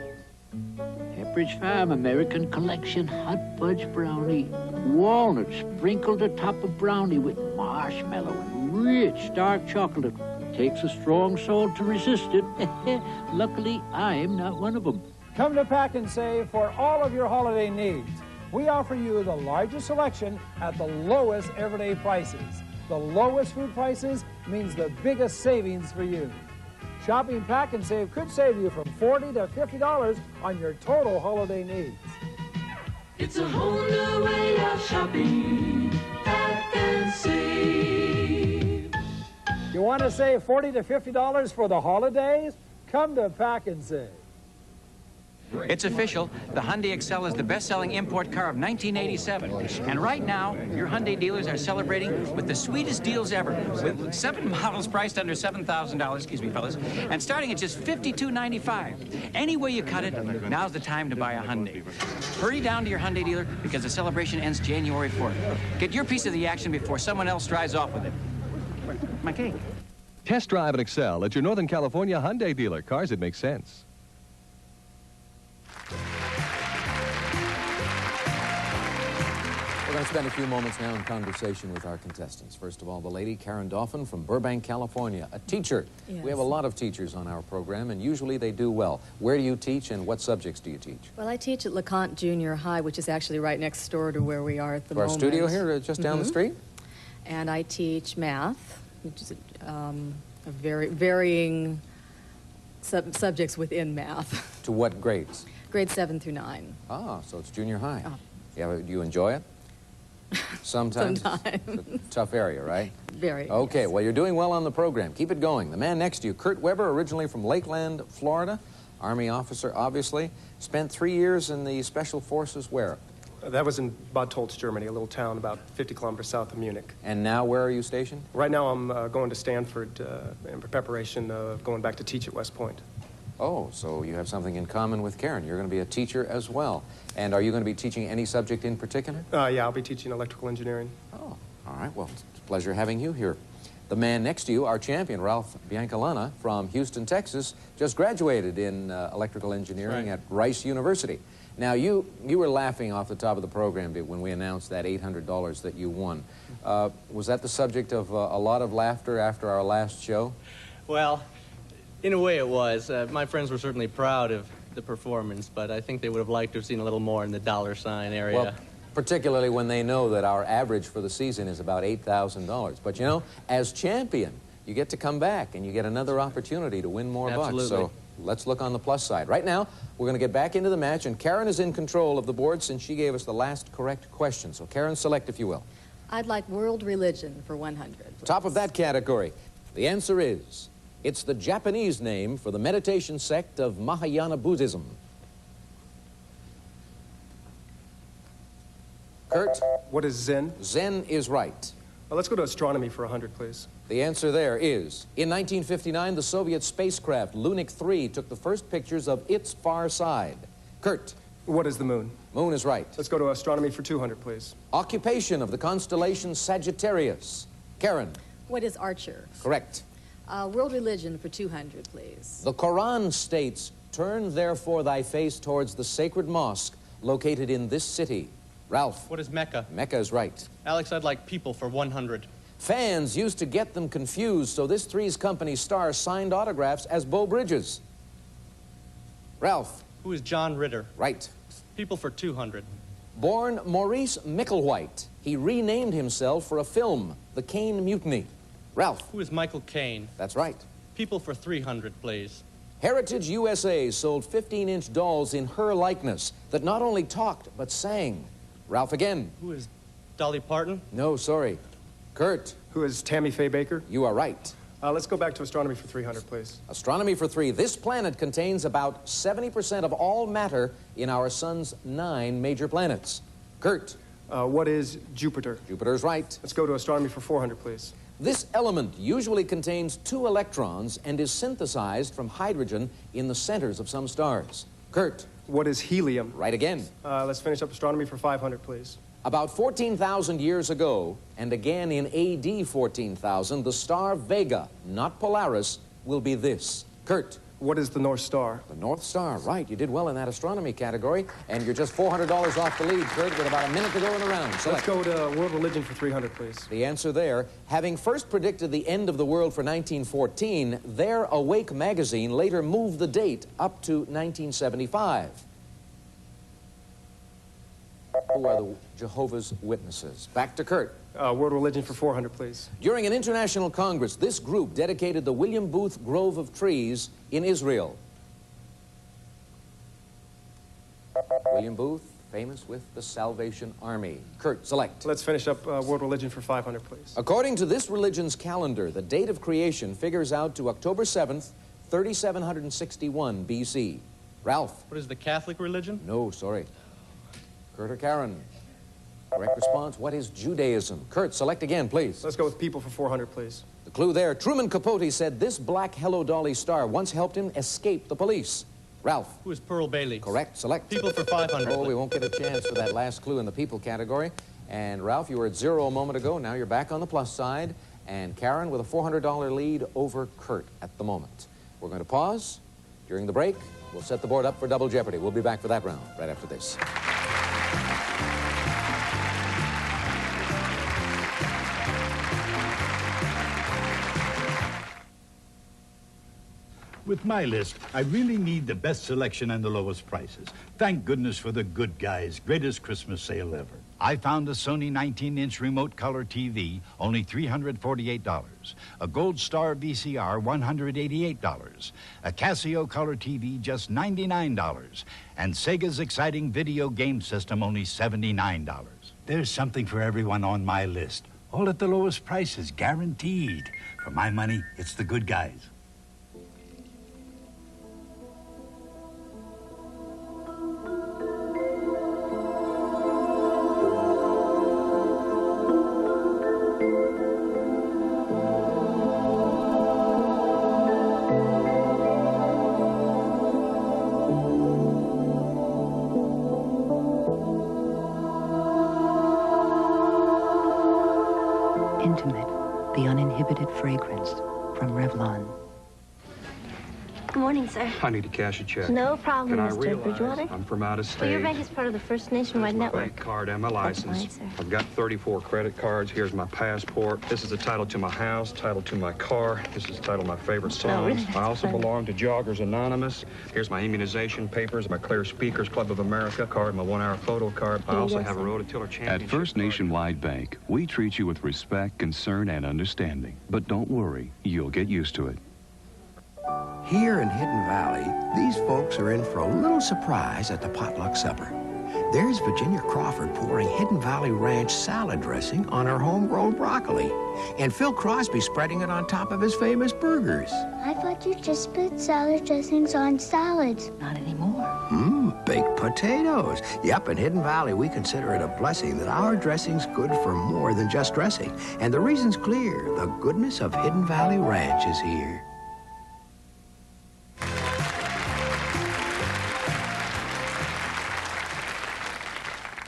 Speaker 9: Pepperidge Farm American Collection Hot Fudge Brownie. Walnut sprinkled atop of brownie with marshmallow and rich dark chocolate. Takes a strong soul to resist it. Luckily, I'm not one of them.
Speaker 10: Come to Pack and Save for all of your holiday needs. We offer you the largest selection at the lowest everyday prices. The lowest food prices means the biggest savings for you. Shopping Pack and Save could save you from $40 to $50 on your total holiday needs.
Speaker 16: It's a whole new way of shopping. Pack and Save.
Speaker 10: You want to save $40 to $50 for the holidays? Come to Pack and Save.
Speaker 11: It's official. The Hyundai Excel is the best-selling import car of 1987. And right now, your Hyundai dealers are celebrating with the sweetest deals ever, with 7 models priced under $7,000, excuse me, fellas, and starting at just $52.95. Any way you cut it, now's the time to buy a Hyundai. Hurry down to your Hyundai dealer because the celebration ends January 4th. Get your piece of the action before someone else drives off with it. My cake.
Speaker 5: Test drive an Excel at your Northern California Hyundai dealer. Cars that make sense.
Speaker 33: We're going to spend a few moments now in conversation with our contestants. First of all, the lady, Karen Dauphin from Burbank, California, a teacher.
Speaker 35: Yes.
Speaker 33: We have a lot of teachers on our program, and usually they do well. Where do you teach, and what subjects do you teach?
Speaker 35: Well, I teach at LeConte Junior High, which is actually right next door to where we are at the
Speaker 33: To our
Speaker 35: moment.
Speaker 33: studio here, just down the street?
Speaker 35: And I teach math, which is a very varying subjects within math.
Speaker 33: To what grades?
Speaker 35: Grades 7 through 9.
Speaker 33: Ah, so it's junior high.
Speaker 35: Oh.
Speaker 33: Yeah, do you enjoy it? Sometimes.
Speaker 35: Sometimes.
Speaker 33: It's a tough area, right?
Speaker 35: Very.
Speaker 33: Okay, well, you're doing well on the program. Keep it going. The man next to you, Kurt Weber, originally from Lakeland, Florida. Army officer, obviously. Spent 3 years in the Special Forces where?
Speaker 2: That was in Bad Tolz, Germany, a little town about 50 kilometers south of Munich.
Speaker 33: And now where are you stationed?
Speaker 2: Right now I'm going to Stanford in preparation of going back to teach at West Point.
Speaker 33: Oh, so you have something in common with Karen. You're going to be a teacher as well. And are you going to be teaching any subject in particular?
Speaker 2: Yeah, I'll be teaching electrical engineering.
Speaker 33: Oh, all right. Well, it's a pleasure having you here. The man next to you, our champion, Ralph Biancalana from Houston, Texas, just graduated in electrical engineering at Rice University. Now, you were laughing off the top of the program when we announced that $800 that you won. Was that the subject of a lot of laughter after our last show?
Speaker 34: Well, in a way it was. My friends were certainly proud of the performance, but I think they would have liked to have seen a little more in the dollar sign area.
Speaker 33: Well, particularly when they know that our average for the season is about $8,000. But, you know, as champion, you get to come back and you get another opportunity to win more bucks. So let's look on the plus side. Right now, we're going to get back into the match, and Karen is in control of the board since she gave us the last correct question. So, Karen, select if you will.
Speaker 35: I'd like world religion for 100. Please.
Speaker 33: Top of that category. The answer is, it's the Japanese name for the meditation sect of Mahayana Buddhism. Kurt?
Speaker 2: What is Zen?
Speaker 33: Zen is right.
Speaker 2: Let's go to astronomy for 100, please.
Speaker 33: The answer there is, in 1959, the Soviet spacecraft Lunik 3 took the first pictures of its far side. Kurt?
Speaker 2: What is the moon?
Speaker 33: Moon is right.
Speaker 2: Let's go to astronomy for 200, please.
Speaker 33: Occupation of the constellation Sagittarius. Karen?
Speaker 35: What is Archer?
Speaker 33: Correct.
Speaker 35: World religion for 200, please.
Speaker 33: The Quran states, "Turn therefore thy face towards the sacred mosque located in this city." Ralph?
Speaker 34: What is Mecca?
Speaker 33: Mecca is right.
Speaker 34: Alex, I'd like people for 100.
Speaker 33: Fans used to get them confused, so this Three's Company star signed autographs as Beau Bridges. Ralph?
Speaker 34: Who is John Ritter?
Speaker 33: Right.
Speaker 34: People for 200.
Speaker 33: Born Maurice Micklewhite, he renamed himself for a film, The Caine Mutiny. Ralph?
Speaker 34: Who is Michael Caine?
Speaker 33: That's right.
Speaker 34: People for 300, please.
Speaker 33: Heritage USA sold 15-inch dolls in her likeness that not only talked, but sang. Ralph again.
Speaker 34: Who is Dolly Parton?
Speaker 33: No, sorry. Kurt?
Speaker 2: Who is Tammy Faye Baker?
Speaker 33: You are right.
Speaker 2: Let's go back to astronomy for 300, please.
Speaker 33: Astronomy for 3. This planet contains about 70% of all matter in our sun's 9 major planets. Kurt?
Speaker 2: What is Jupiter?
Speaker 33: Jupiter's right.
Speaker 2: Let's go to astronomy for 400, please.
Speaker 33: This element usually contains 2 electrons and is synthesized from hydrogen in the centers of some stars. Kurt?
Speaker 2: What is helium?
Speaker 33: Right again.
Speaker 2: Let's finish up astronomy for 500, please.
Speaker 33: About 14,000 years ago, and again in AD 14,000, the star Vega, not Polaris, will be this. Kurt?
Speaker 2: What is the North Star?
Speaker 33: The North Star, right. You did well in that astronomy category, and you're just $400 off the lead, Kurt, with about a minute to go in the round.
Speaker 2: Let's go to world religion for 300, please.
Speaker 33: The answer there, having first predicted the end of the world for 1914, their Awake magazine later moved the date up to 1975. Who are the Jehovah's Witnesses? Back to Kurt.
Speaker 2: World religion for 400, please.
Speaker 33: During an international congress, this group dedicated the William Booth Grove of Trees in Israel. William Booth, famous with the Salvation Army. Kurt, select.
Speaker 2: Let's finish up world religion for 500, please.
Speaker 33: According to this religion's calendar, the date of creation figures out to October 7th, 3761 BC. Ralph?
Speaker 34: What is the Catholic religion?
Speaker 33: No, sorry. Kurt or Karen? Correct response, what is Judaism? Kurt, select again, please.
Speaker 2: Let's go with people for 400, please.
Speaker 33: The clue there, Truman Capote said this black Hello Dolly star once helped him escape the police. Ralph?
Speaker 34: Who is Pearl Bailey?
Speaker 33: Correct, select.
Speaker 34: People for 500.
Speaker 33: Oh, we won't get a chance for that last clue in the people category. And Ralph, you were at 0 a moment ago. Now you're back on the plus side. And Karen with a $400 lead over Kurt at the moment. We're going to pause. During the break, we'll set the board up for Double Jeopardy. We'll be back for that round right after this.
Speaker 1: With my list, I really need the best selection and the lowest prices. Thank goodness for the Good Guys' greatest Christmas sale ever. I found a Sony 19-inch remote color TV, only $348. A Gold Star VCR, $188. A Casio color TV, just $99. And Sega's exciting video game system, only $79. There's something for everyone on my list. All at the lowest prices, guaranteed. For my money, it's the Good Guys.
Speaker 8: intimate, the uninhibited fragrance from Revlon.
Speaker 12: Good morning, sir.
Speaker 13: I need to cash a check.
Speaker 12: No problem,
Speaker 13: Can I
Speaker 12: Mr.
Speaker 13: realize
Speaker 12: Bridgewater.
Speaker 13: I'm from out of state?
Speaker 12: Well, your bank is part of the First Nationwide
Speaker 13: My
Speaker 12: Network.
Speaker 13: bank card and my
Speaker 12: That's
Speaker 13: license.
Speaker 12: fine, sir.
Speaker 13: I've got 34 credit cards. Here's my passport. This is the title to my house, title to my car. This is the title of my favorite songs.
Speaker 12: really? That's
Speaker 13: I also
Speaker 12: funny.
Speaker 13: belong to Joggers Anonymous. Here's my immunization papers, my Clear Speakers Club of America card, my 1-hour photo card. I also have a Rototiller Championship.
Speaker 15: At First Nationwide Bank, we treat you with respect, concern, and understanding. But don't worry, you'll get used to it.
Speaker 19: Here in Hidden Valley, these folks are in for a little surprise at the potluck supper. There's Virginia Crawford pouring Hidden Valley Ranch salad dressing on her homegrown broccoli, and Phil Crosby spreading it on top of his famous burgers.
Speaker 20: I thought you just put salad dressings on salads.
Speaker 8: Not anymore.
Speaker 19: Baked potatoes. Yep, in Hidden Valley, we consider it a blessing that our dressing's good for more than just dressing. And the reason's clear. The goodness of Hidden Valley Ranch is here.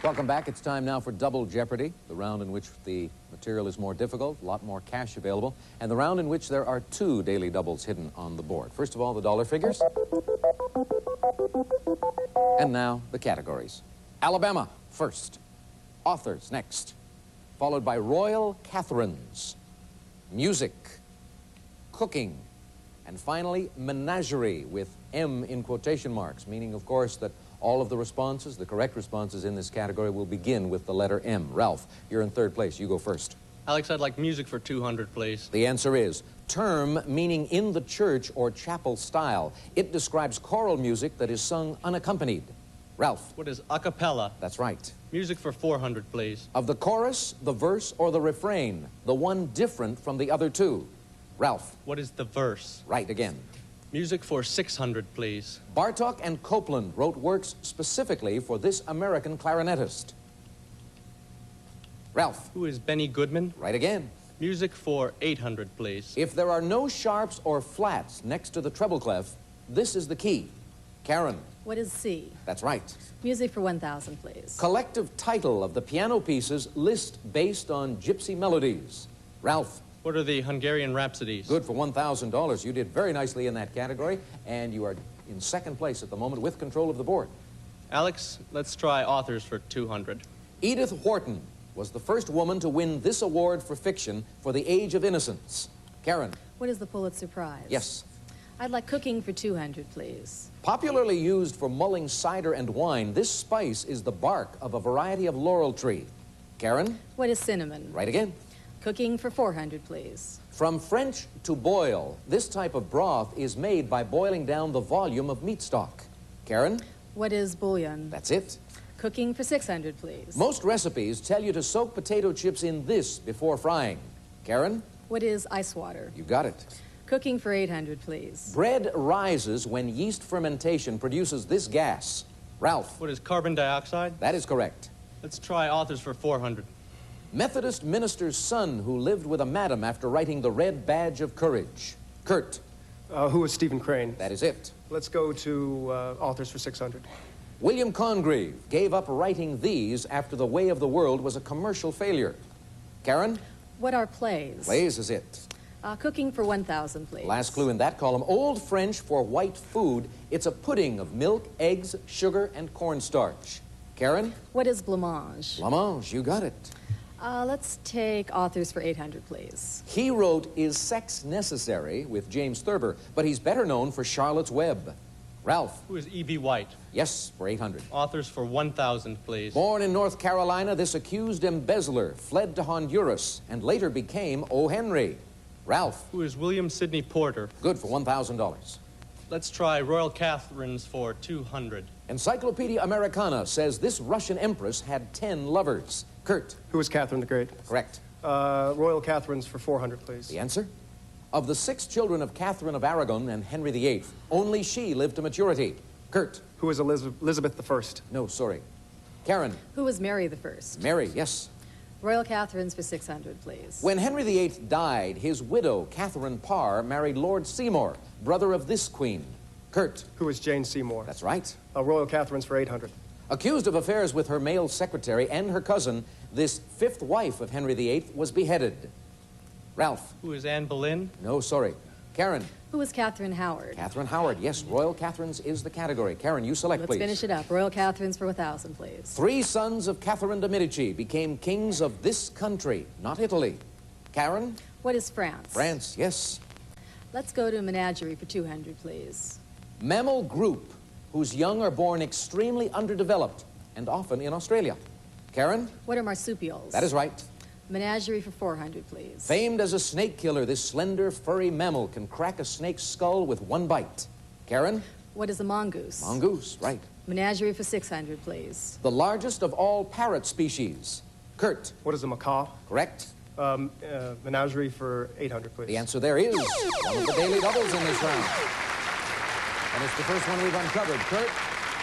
Speaker 33: Welcome back. It's time now for Double Jeopardy, the round in which the material is more difficult, a lot more cash available, and the round in which there are 2 daily doubles hidden on the board. First of all, the dollar figures. And now, the categories. Alabama, first. Authors, next. Followed by Royal Catherines. Music. Cooking. And finally, menagerie, with M in quotation marks, meaning, of course, that all of the responses, the correct responses in this category, will begin with the letter M. Ralph, you're in third place. You go first.
Speaker 34: Alex, I'd like music for 200, please.
Speaker 33: The answer is term, meaning in the church or chapel style. It describes choral music that is sung unaccompanied. Ralph.
Speaker 34: What is a cappella?
Speaker 33: That's right.
Speaker 34: Music for 400, please.
Speaker 33: Of the chorus, the verse, or the refrain, the one different from the other 2. Ralph.
Speaker 34: What is the verse?
Speaker 33: Right again.
Speaker 34: Music for 600, please.
Speaker 33: Bartok and Copeland wrote works specifically for this American clarinetist. Ralph.
Speaker 34: Who is Benny Goodman?
Speaker 33: Right again.
Speaker 34: Music for 800, please.
Speaker 33: If there are no sharps or flats next to the treble clef, this is the key. Karen.
Speaker 35: What is C?
Speaker 33: That's right.
Speaker 35: Music for 1,000, please.
Speaker 33: Collective title of the piano pieces list based on gypsy melodies. Ralph.
Speaker 34: What are the Hungarian Rhapsodies?
Speaker 33: Good for $1,000. You did very nicely in that category, and you are in second place at the moment with control of the board.
Speaker 34: Alex, let's try authors for 200.
Speaker 33: Edith Wharton was the first woman to win this award for fiction for The Age of Innocence. Karen.
Speaker 35: What is the Pulitzer Prize?
Speaker 33: Yes.
Speaker 35: I'd like cooking for 200, please.
Speaker 33: Popularly used for mulling cider and wine, this spice is the bark of a variety of laurel tree. Karen.
Speaker 35: What is cinnamon?
Speaker 33: Right again.
Speaker 35: Cooking for 400, please.
Speaker 33: From French to boil, this type of broth is made by boiling down the volume of meat stock. Karen?
Speaker 35: What is bouillon?
Speaker 33: That's it.
Speaker 35: Cooking for 600, please.
Speaker 33: Most recipes tell you to soak potato chips in this before frying. Karen?
Speaker 35: What is ice water?
Speaker 33: You got it.
Speaker 35: Cooking for 800, please.
Speaker 33: Bread rises when yeast fermentation produces this gas. Ralph?
Speaker 34: What is carbon dioxide?
Speaker 33: That is correct.
Speaker 34: Let's try authors for 400.
Speaker 33: Methodist minister's son who lived with a madam after writing The Red Badge of Courage. Kurt.
Speaker 2: Who is Stephen Crane?
Speaker 33: That is it.
Speaker 2: Let's go to authors for 600.
Speaker 33: William Congreve gave up writing these after The Way of the World was a commercial failure. Karen?
Speaker 35: What are plays?
Speaker 33: Plays is it.
Speaker 35: Cooking for 1,000, please.
Speaker 33: Last clue in that column. Old French for white food. It's a pudding of milk, eggs, sugar, and cornstarch. Karen?
Speaker 35: What is blancmange?
Speaker 33: Blancmange, you got it.
Speaker 35: Let's take authors for 800, please.
Speaker 33: He wrote Is Sex Necessary with James Thurber, but he's better known for Charlotte's Web. Ralph.
Speaker 34: Who is E.B. White?
Speaker 33: Yes, for 800.
Speaker 34: Authors for 1,000, please.
Speaker 33: Born in North Carolina, this accused embezzler fled to Honduras and later became O. Henry. Ralph.
Speaker 34: Who is William Sidney Porter?
Speaker 33: Good for $1,000.
Speaker 34: Let's try Royal Catherines for 200.
Speaker 33: Encyclopedia Americana says this Russian empress had 10 lovers. Kurt.
Speaker 2: Who is Catherine the Great?
Speaker 33: Correct.
Speaker 2: Royal Catherines for 400, please.
Speaker 33: The answer? Of the 6 children of Catherine of Aragon and Henry VIII, only she lived to maturity. Kurt.
Speaker 2: Who is Elizabeth I?
Speaker 33: No, sorry. Karen.
Speaker 35: Who was Mary the First?
Speaker 33: Mary, yes.
Speaker 35: Royal Catherines for 600, please.
Speaker 33: When Henry VIII died, his widow, Catherine Parr, married Lord Seymour, brother of this queen. Kurt.
Speaker 2: Who is Jane Seymour?
Speaker 33: That's right.
Speaker 2: Royal Catherines for 800.
Speaker 33: Accused of affairs with her male secretary and her cousin, this 5th wife of Henry VIII was beheaded. Ralph.
Speaker 34: Who is Anne Boleyn?
Speaker 33: No, sorry. Karen.
Speaker 35: Who is Catherine Howard?
Speaker 33: Catherine Howard. Yes, Royal Catherine's is the category. Karen, you select, please.
Speaker 35: Let's finish it up. Royal Catherine's for 1,000, please.
Speaker 33: 3 sons of Catherine de' Medici became kings of this country, not Italy. Karen?
Speaker 35: What is France?
Speaker 33: France, yes.
Speaker 35: Let's go to Menagerie for 200, please.
Speaker 33: Mammal group whose young are born extremely underdeveloped and often in Australia. Karen?
Speaker 35: What are marsupials?
Speaker 33: That is right.
Speaker 35: Menagerie for 400, please.
Speaker 33: Famed as a snake killer, this slender, furry mammal can crack a snake's skull with 1 bite. Karen?
Speaker 35: What is a mongoose?
Speaker 33: Mongoose, right.
Speaker 35: Menagerie for 600, please.
Speaker 33: The largest of all parrot species. Kurt?
Speaker 2: What is a macaw?
Speaker 33: Correct.
Speaker 2: Menagerie for 800, please.
Speaker 33: The answer there is one of the daily doubles in this round. And it's the first one we've uncovered. Kurt,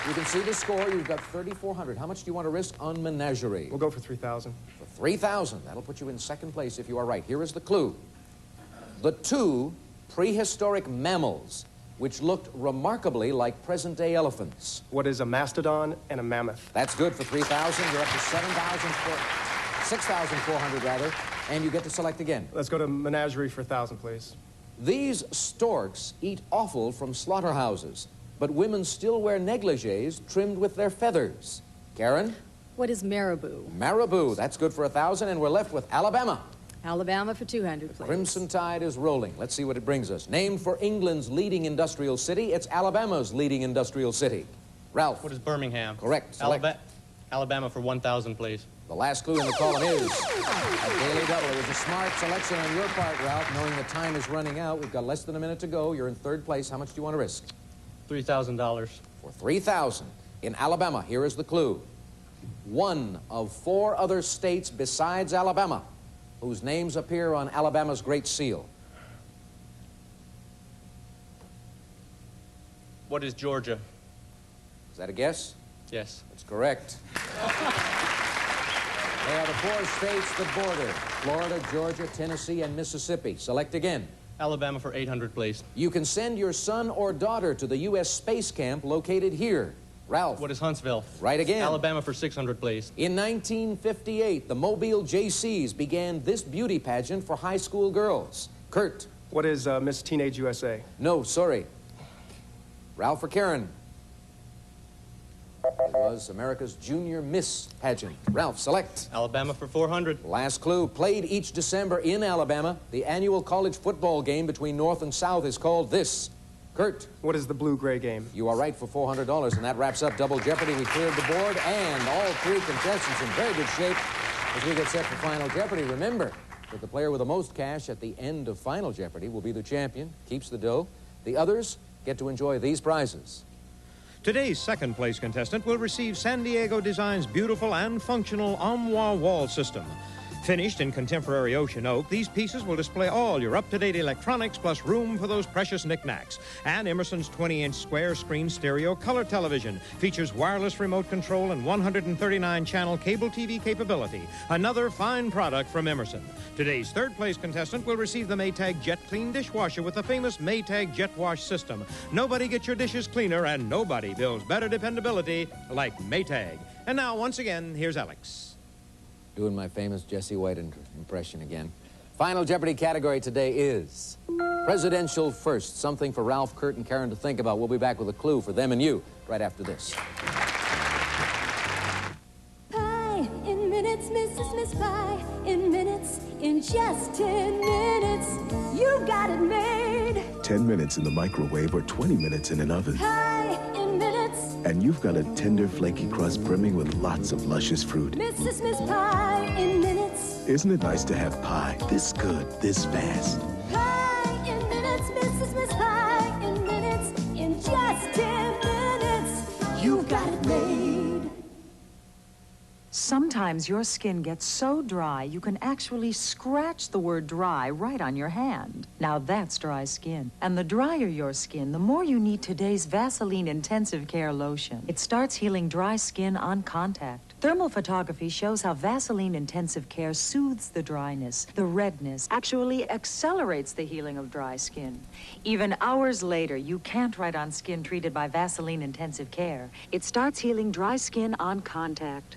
Speaker 33: you can see the score. You've got 3,400. How much do you want to risk on Menagerie?
Speaker 2: We'll go for 3,000.
Speaker 33: For 3,000. That'll put you in second place if you are right. Here is the clue. The 2 prehistoric mammals which looked remarkably like present-day elephants.
Speaker 2: What is a mastodon and a mammoth?
Speaker 33: That's good for 3,000. You're up to 6,400 rather, and you get to select again.
Speaker 2: Let's go to Menagerie for 1,000, please.
Speaker 33: These storks eat offal from slaughterhouses, but women still wear negligees trimmed with their feathers. Karen?
Speaker 35: What is marabou?
Speaker 33: Marabou. That's good for 1,000, and we're left with Alabama.
Speaker 35: Alabama for 200, please.
Speaker 33: Crimson tide is rolling. Let's see what it brings us. Named for England's leading industrial city, it's Alabama's leading industrial city. Ralph.
Speaker 34: What is Birmingham?
Speaker 33: Correct. Select.
Speaker 34: Alabama for 1,000, please.
Speaker 33: The last clue in the column is a daily double. It was a smart selection on your part, Ralph, knowing the time is running out. We've got less than a minute to go. You're in third place. How much do you want to risk?
Speaker 34: $3,000.
Speaker 33: For 3,000 in Alabama, here is the clue. 1 of 4 other states besides Alabama whose names appear on Alabama's Great Seal.
Speaker 34: What is Georgia?
Speaker 33: Is that a guess?
Speaker 34: Yes.
Speaker 33: That's correct. They are the 4 states that border: Florida, Georgia, Tennessee, and Mississippi. Select again.
Speaker 34: Alabama for 800, please.
Speaker 33: You can send your son or daughter to the U.S. Space Camp located here. Ralph.
Speaker 34: What is Huntsville?
Speaker 33: Right again.
Speaker 34: Alabama for 600, please.
Speaker 33: In 1958, the Mobile JCs began this beauty pageant for high school girls. Kurt.
Speaker 2: What is Miss Teenage USA?
Speaker 33: No, sorry. Ralph or Karen? It was America's Junior Miss pageant. Ralph, select.
Speaker 34: Alabama for 400.
Speaker 33: Last clue. Played each December in Alabama, the annual college football game between North and South is called this. Kurt.
Speaker 2: What is the blue-gray game?
Speaker 33: You are right for $400, and that wraps up Double Jeopardy. We cleared the board, and all 3 contestants in very good shape as we get set for Final Jeopardy. Remember that the player with the most cash at the end of Final Jeopardy will be the champion, keeps the dough. The others get to enjoy these prizes.
Speaker 14: Today's second-place contestant will receive San Diego Design's beautiful and functional Armoire wall system. Finished in contemporary ocean oak, these pieces will display all your up-to-date electronics plus room for those precious knickknacks. And Emerson's 20-inch square screen stereo color television features wireless remote control and 139-channel cable TV capability. Another fine product from Emerson. Today's third-place contestant will receive the Maytag Jet Clean dishwasher with the famous Maytag Jet Wash system. Nobody gets your dishes cleaner, and nobody builds better dependability like Maytag. And now, once again, here's Alex.
Speaker 33: Doing my famous Jesse White impression again. Final Jeopardy category today is Presidential First, something for Ralph, Kurt, and Karen to think about. We'll be back with a clue for them and you right after this.
Speaker 16: Pie in minutes, Mrs. Miss Pie. In minutes, in just 10 minutes, you've got it made.
Speaker 17: 10 minutes in the microwave or 20 minutes in an oven.
Speaker 16: Pie in minutes.
Speaker 17: And you've got a tender, flaky crust brimming with lots of luscious fruit.
Speaker 16: Mrs. Miss Pie in minutes.
Speaker 17: Isn't it nice to have pie this good, this fast?
Speaker 16: Pie in minutes, Mrs. Miss Pie in minutes. In just 10 minutes, you've got it made.
Speaker 18: Sometimes your skin gets so dry you can actually scratch the word dry right on your hand. Now that's dry skin. And the drier your skin, the more you need today's Vaseline Intensive Care Lotion. It starts healing dry skin on contact. Thermal photography shows how Vaseline Intensive Care soothes the dryness, the redness, actually accelerates the healing of dry skin. Even hours later, you can't write on skin treated by Vaseline Intensive Care. It starts healing dry skin on contact.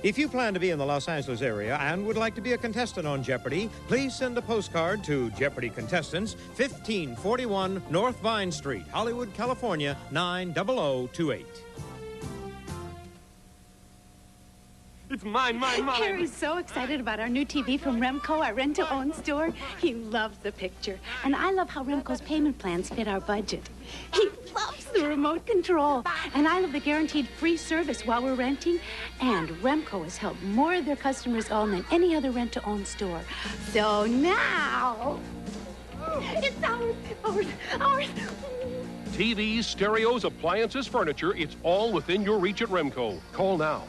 Speaker 14: If you plan to be in the Los Angeles area and would like to be a contestant on Jeopardy, please send a postcard to Jeopardy Contestants, 1541 North Vine Street, Hollywood, California, 90028.
Speaker 3: It's mine.
Speaker 4: Harry's so excited about our new TV from Remco, our rent-to-own store. He loves the picture. And I love how Remco's payment plans fit our budget. He loves the remote control. And I love the guaranteed free service while we're renting. And Remco has helped more of their customers own than any other rent-to-own store. So now, it's ours.
Speaker 3: TVs, stereos, appliances, furniture, it's all within your reach at Remco. Call now.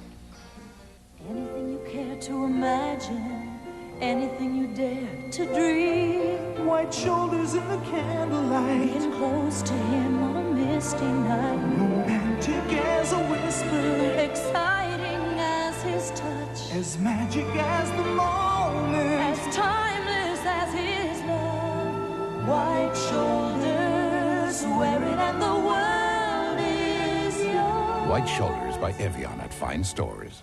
Speaker 16: Anything you care to imagine, anything you dare to dream. White shoulders in the candlelight, getting close to him on a misty night. Romantic as a whisper, exciting as his touch, as magic as the moment, as timeless as his love. White shoulders, wear it and the world is yours.
Speaker 7: White Shoulders by Evian at fine stores.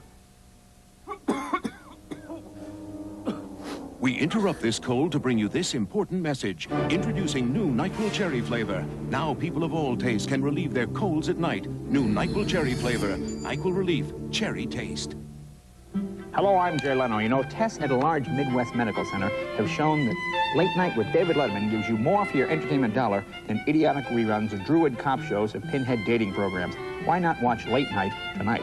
Speaker 21: We interrupt this cold to bring you this important message. Introducing new NyQuil Cherry flavor. Now people of all tastes can relieve their colds at night. New NyQuil Cherry flavor. NyQuil Relief. Cherry taste.
Speaker 22: Hello, I'm Jay Leno. You know, tests at a large Midwest medical center have shown that Late Night with David Letterman gives you more for your entertainment dollar than idiotic reruns of Druid cop shows and pinhead dating programs. Why not watch Late Night tonight?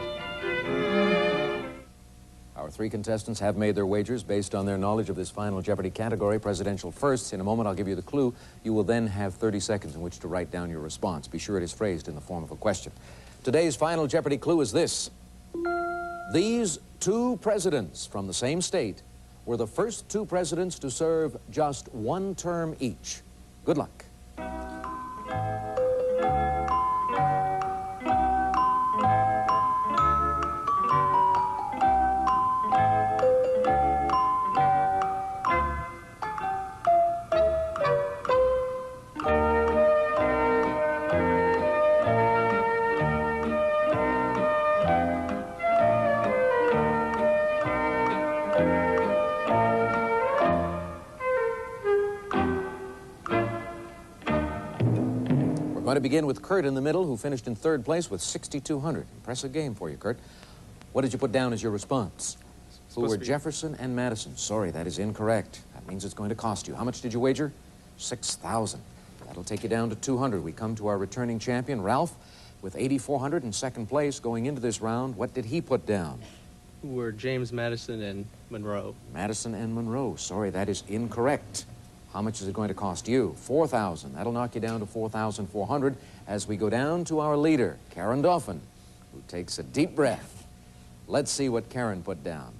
Speaker 33: Our three contestants have made their wagers based on their knowledge of this final Jeopardy category, presidential firsts. In a moment, I'll give you the clue. You will then have 30 seconds in which to write down your response. Be sure it is phrased in the form of a question. Today's final Jeopardy clue is this. These two presidents from the same state were the first two presidents to serve just one term each. Good luck. We're going to begin with Kurt in the middle, who finished in third place with 6,200. Impressive game for you, Kurt. What did you put down as your response? Who were Jefferson and Madison? Sorry, that is incorrect. That means it's going to cost you. How much did you wager? 6,000. That'll take you down to 200. We come to our returning champion, Ralph, with 8,400 in second place going into this round. What did he put down?
Speaker 34: Who were James Madison and Monroe.
Speaker 33: Madison and Monroe. Sorry, that is incorrect. How much is it going to cost you? 4,000. That'll knock you down to 4,400 as we go down to our leader, Karen Dauphin, who takes a deep breath. Let's see what Karen put down.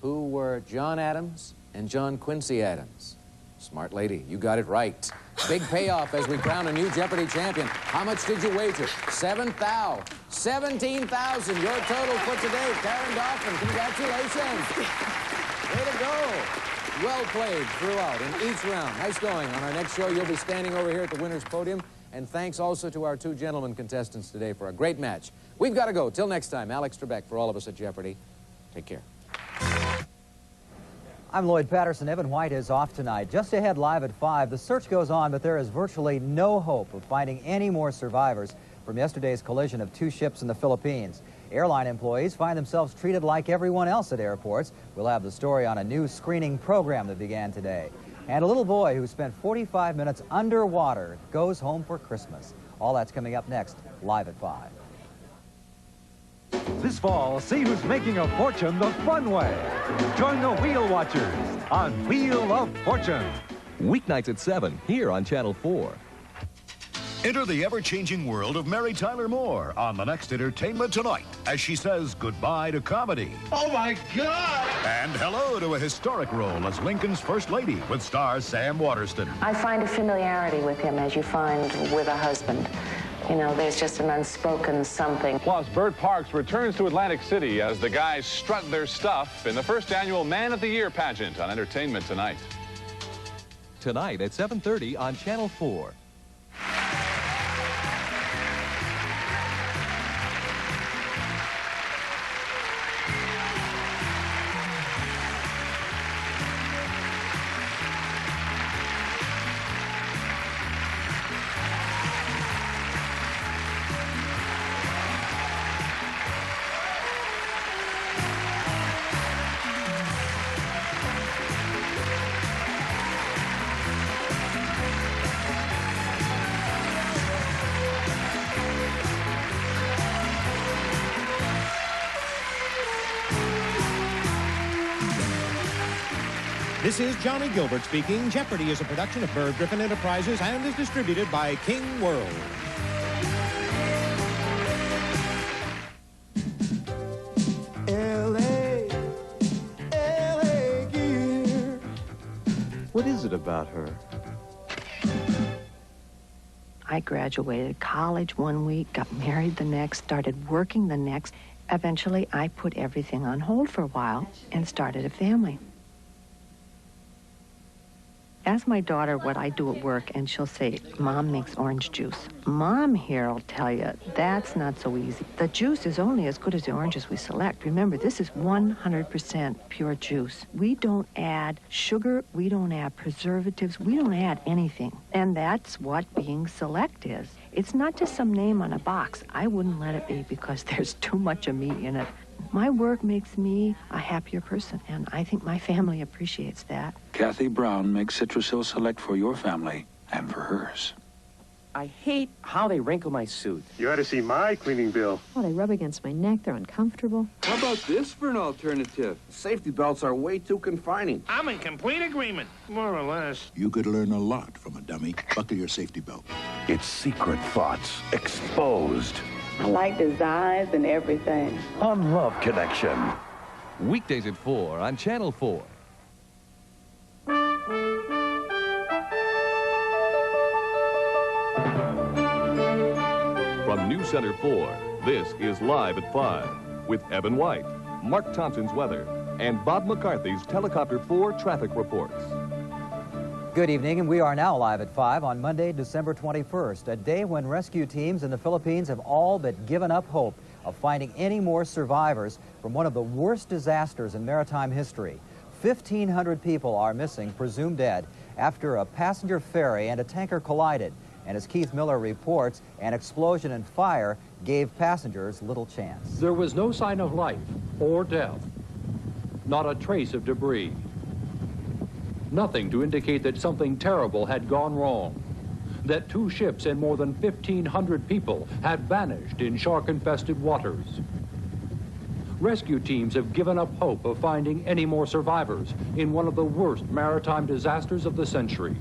Speaker 33: Who were John Adams and John Quincy Adams? Smart lady, you got it right. Big payoff as we crown a new Jeopardy champion. How much did you wager? 7,000. 17,000. Your total for today. Karen Dauphin, congratulations. Way to go. Well played throughout in each round. Nice going. On our next show, you'll be standing over here at the winner's podium. And thanks also to our two gentlemen contestants today for a great match. We've got to go. Till next time, Alex Trebek for all of us at Jeopardy. Take care.
Speaker 23: I'm Lloyd Patterson. Evan White is off tonight. Just ahead live at 5, the search goes on, but there is virtually no hope of finding any more survivors from yesterday's collision of two ships in the Philippines. Airline employees find themselves treated like everyone else at airports. We'll have the story on a new screening program that began today. And a little boy who spent 45 minutes underwater goes home for Christmas. All that's coming up next, live at 5.
Speaker 24: This fall, see who's making a fortune the fun way. Join the Wheel Watchers on Wheel of Fortune.
Speaker 5: Weeknights at 7 here on Channel 4.
Speaker 25: Enter the ever-changing world of Mary Tyler Moore on the next Entertainment Tonight as she says goodbye to comedy.
Speaker 26: Oh, my God!
Speaker 25: And hello to a historic role as Lincoln's First Lady with star Sam Waterston.
Speaker 27: I find a familiarity with him as you find with a husband. You know, there's just an unspoken something.
Speaker 28: Plus, Bert Parks returns to Atlantic City as the guys strut their stuff in the first annual Man of the Year pageant on Entertainment Tonight.
Speaker 5: Tonight at 7:30 on Channel 4.
Speaker 14: This is Johnny Gilbert speaking. Jeopardy is a production of Bird Griffin Enterprises and is distributed by King World.
Speaker 24: L.A. gear.
Speaker 17: What is it about her?
Speaker 27: I graduated college one week, got married the next, started working the next. Eventually, I put everything on hold for a while and started a family. Ask my daughter what I do at work, and she'll say, Mom makes orange juice. Mom here will tell you, that's not so easy. The juice is only as good as the oranges we select. Remember, this is 100% pure juice. We don't add sugar, we don't add preservatives, we don't add anything. And that's what being select is. It's not just some name on a box. I wouldn't let it be because there's too much of me in it. My work makes me a happier person, and I think my family appreciates that.
Speaker 1: Kathy Brown makes Citrus Select for your family and for hers.
Speaker 6: I hate how they wrinkle my suit.
Speaker 8: You ought to see my cleaning bill.
Speaker 9: Oh, they rub against my neck. They're uncomfortable.
Speaker 10: How about this for an alternative?
Speaker 33: Safety belts are way too confining.
Speaker 8: I'm in complete agreement, more or less.
Speaker 25: You could learn a lot from a dummy. Buckle your safety belt. It's secret thoughts exposed.
Speaker 11: I like designs and everything.
Speaker 25: On Love Connection.
Speaker 5: Weekdays at 4 on Channel 4. From News Center 4, this is Live at 5 with Evan White, Mark Thompson's weather, and Bob McCarthy's Helicopter 4 traffic reports.
Speaker 23: Good evening, and we are now live at 5 on Monday, December 21st, a day when rescue teams in the Philippines have all but given up hope of finding any more survivors from one of the worst disasters in maritime history. 1,500 people are missing, presumed dead, after a passenger ferry and a tanker collided. And as Keith Miller reports, an explosion and fire gave passengers little chance.
Speaker 12: There was no sign of life or death, not a trace of debris. Nothing to indicate that something terrible had gone wrong, that 2 ships and more than 1,500 people had vanished in shark-infested waters. Rescue teams have given up hope of finding any more survivors in one of the worst maritime disasters of the century.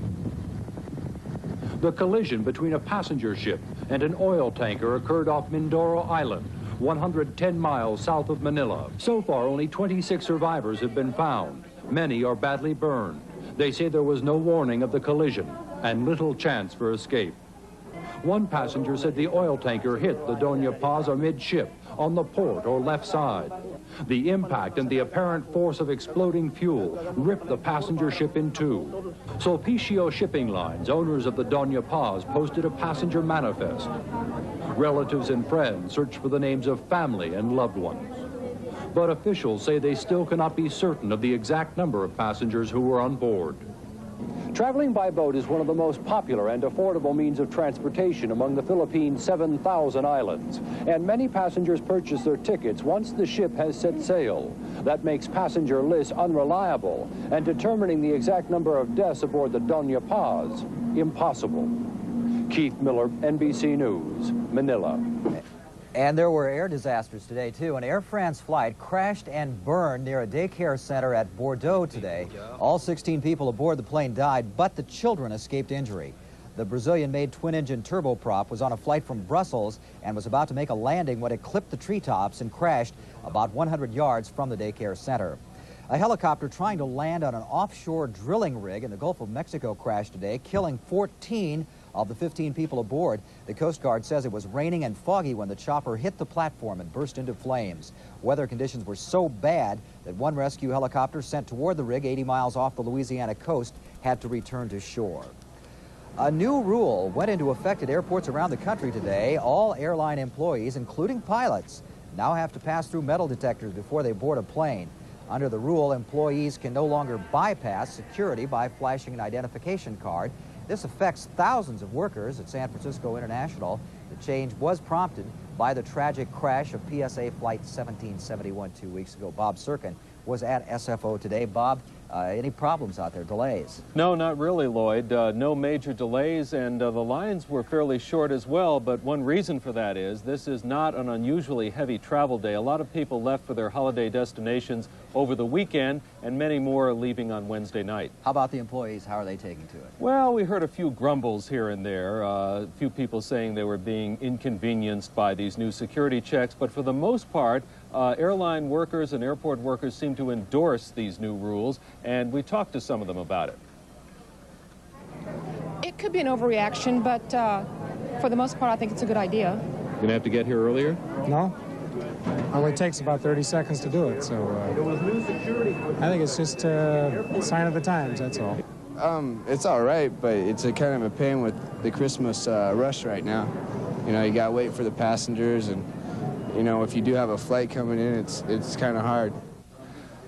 Speaker 12: The collision between a passenger ship and an oil tanker occurred off Mindoro Island, 110 miles south of Manila. So far, only 26 survivors have been found. Many are badly burned. They say there was no warning of the collision and little chance for escape. One passenger said the oil tanker hit the Doña Paz amidship on the port or left side. The impact and the apparent force of exploding fuel ripped the passenger ship in two. Sulpicio Shipping Lines, owners of the Doña Paz, posted a passenger manifest. Relatives and friends searched for the names of family and loved ones. But officials say they still cannot be certain of the exact number of passengers who were on board. Traveling by boat is one of the most popular and affordable means of transportation among the Philippines' 7,000 islands. And many passengers purchase their tickets once the ship has set sail. That makes passenger lists unreliable and determining the exact number of deaths aboard the Doña Paz impossible. Keith Miller, NBC News, Manila.
Speaker 23: And there were air disasters today, too. An Air France flight crashed and burned near a daycare center at Bordeaux today. All 16 people aboard the plane died, but the children escaped injury. The Brazilian-made twin-engine turboprop was on a flight from Brussels and was about to make a landing when it clipped the treetops and crashed about 100 yards from the daycare center. A helicopter trying to land on an offshore drilling rig in the Gulf of Mexico crashed today, killing 14 of the 15 people aboard. The Coast Guard says it was raining and foggy when the chopper hit the platform and burst into flames. Weather conditions were so bad that one rescue helicopter sent toward the rig 80 miles off the Louisiana coast had to return to shore. A new rule went into effect at airports around the country today. All airline employees, including pilots, now have to pass through metal detectors before they board a plane. Under the rule, employees can no longer bypass security by flashing an identification card. This affects thousands of workers at San Francisco International. The change was prompted by the tragic crash of PSA Flight 1771 2 weeks ago. Bob Serkin was at SFO today. Bob, Any problems out there, delays?
Speaker 2: No, not really, Lloyd. No major delays, and the lines were fairly short as well, but one reason for that is this is not an unusually heavy travel day. A lot of people left for their holiday destinations over the weekend, and many more are leaving on Wednesday night.
Speaker 23: How about the employees? How are they taking to it?
Speaker 2: Well, we heard a few grumbles here and there, a few people saying they were being inconvenienced by these new security checks, but for the most part, airline workers and airport workers seem to endorse these new rules, and we talked to some of them about it.
Speaker 3: It could be an overreaction, but for the most part, I think it's a good idea.
Speaker 2: You're going to have to get here earlier?
Speaker 4: No. Only takes about 30 seconds to do it, so I think it's just a sign of the times, that's all.
Speaker 13: It's all right, but it's a kind of a pain with the Christmas rush right now. You know, you got to wait for the passengers, and you know, if you do have a flight coming in, it's kind of hard.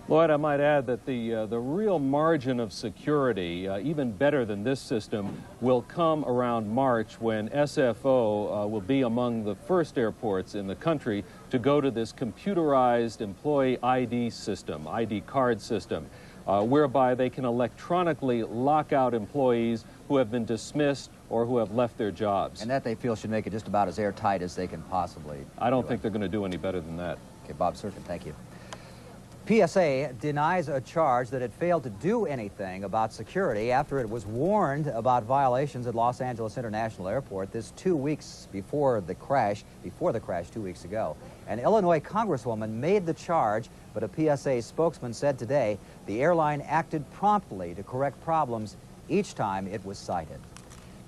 Speaker 2: Lloyd, I might add that the real margin of security, even better than this system, will come around March when SFO will be among the first airports in the country to go to this computerized employee ID system, ID card system, whereby they can electronically lock out employees who have been dismissed or who have left their jobs.
Speaker 23: And that they feel should make it just about as airtight as they can possibly.
Speaker 2: I don't think they're going to do any better than that.
Speaker 23: Okay, Bob Serkin, thank you. PSA denies a charge that it failed to do anything about security after it was warned about violations at Los Angeles International Airport this 2 weeks before the crash 2 weeks ago. An Illinois congresswoman made the charge, but a PSA spokesman said today the airline acted promptly to correct problems each time it was cited.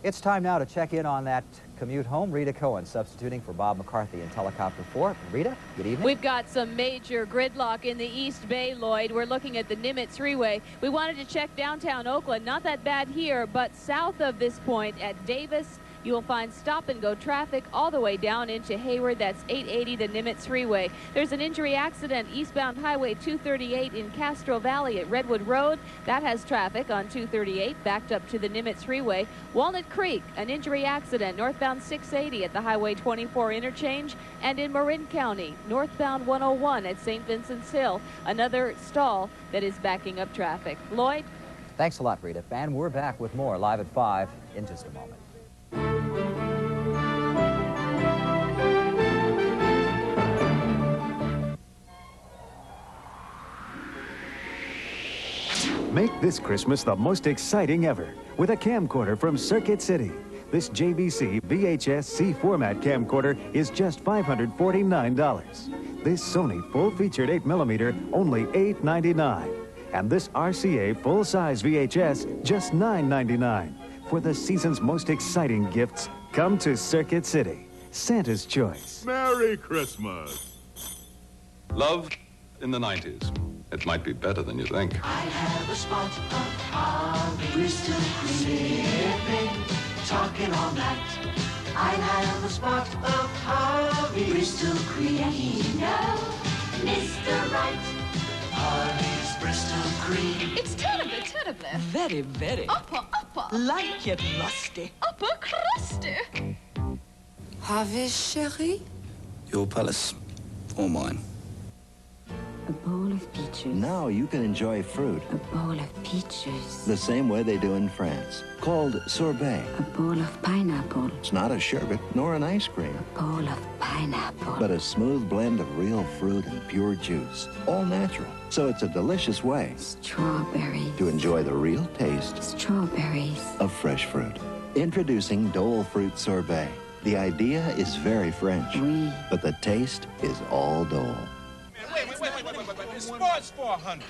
Speaker 23: It's time now to check in on that commute home. Rita Cohen substituting for Bob McCarthy in Helicopter 4. Rita, good evening.
Speaker 15: We've got some major gridlock in the East Bay, Lloyd. We're looking at the Nimitz Freeway. We wanted to check downtown Oakland. Not that bad here, but south of this point at Davis, you will find stop-and-go traffic all the way down into Hayward. That's 880, the Nimitz Freeway. There's an injury accident eastbound Highway 238 in Castro Valley at Redwood Road. That has traffic on 238 backed up to the Nimitz Freeway. Walnut Creek, an injury accident northbound 680 at the Highway 24 interchange. And in Marin County, northbound 101 at St. Vincent's Hill, another stall that is backing up traffic. Lloyd?
Speaker 23: Thanks a lot, Rita. And we're back with more live at 5 in just a moment.
Speaker 24: Make this Christmas the most exciting ever with a camcorder from Circuit City. This JVC VHS C format camcorder is just $549. This Sony full-featured 8mm, only $899. And this RCA full-size VHS, just $999. For the season's most exciting gifts, come to Circuit City, Santa's choice.
Speaker 16: Merry Christmas. Love in the 90s. It might be better than you think.
Speaker 18: I have a spot of Harvey Bristol cream, talking all night. I have a spot of Harvey Bristol cream. You know, Mr. Right. Harvey's Bristol cream.
Speaker 19: It's terrible, terrible.
Speaker 18: Very, very.
Speaker 19: Upper, upper.
Speaker 18: Like it rusty.
Speaker 19: Upper crusty.
Speaker 18: Harvey's Sherry.
Speaker 20: Your palace or mine?
Speaker 26: A bowl of peaches.
Speaker 17: Now you can enjoy fruit
Speaker 26: A bowl of peaches.
Speaker 17: the same way they do in France, called sorbet.
Speaker 26: A bowl of pineapple.
Speaker 17: It's not a sherbet nor an ice cream,
Speaker 26: A bowl of pineapple.
Speaker 17: but a smooth blend of real fruit and pure juice, all natural. So it's a delicious way
Speaker 26: Strawberries.
Speaker 17: to enjoy the real taste
Speaker 26: Strawberries.
Speaker 17: of fresh fruit. Introducing Dole Fruit Sorbet. The idea is very French, but the taste is all Dole.
Speaker 29: Wait. Sports 400.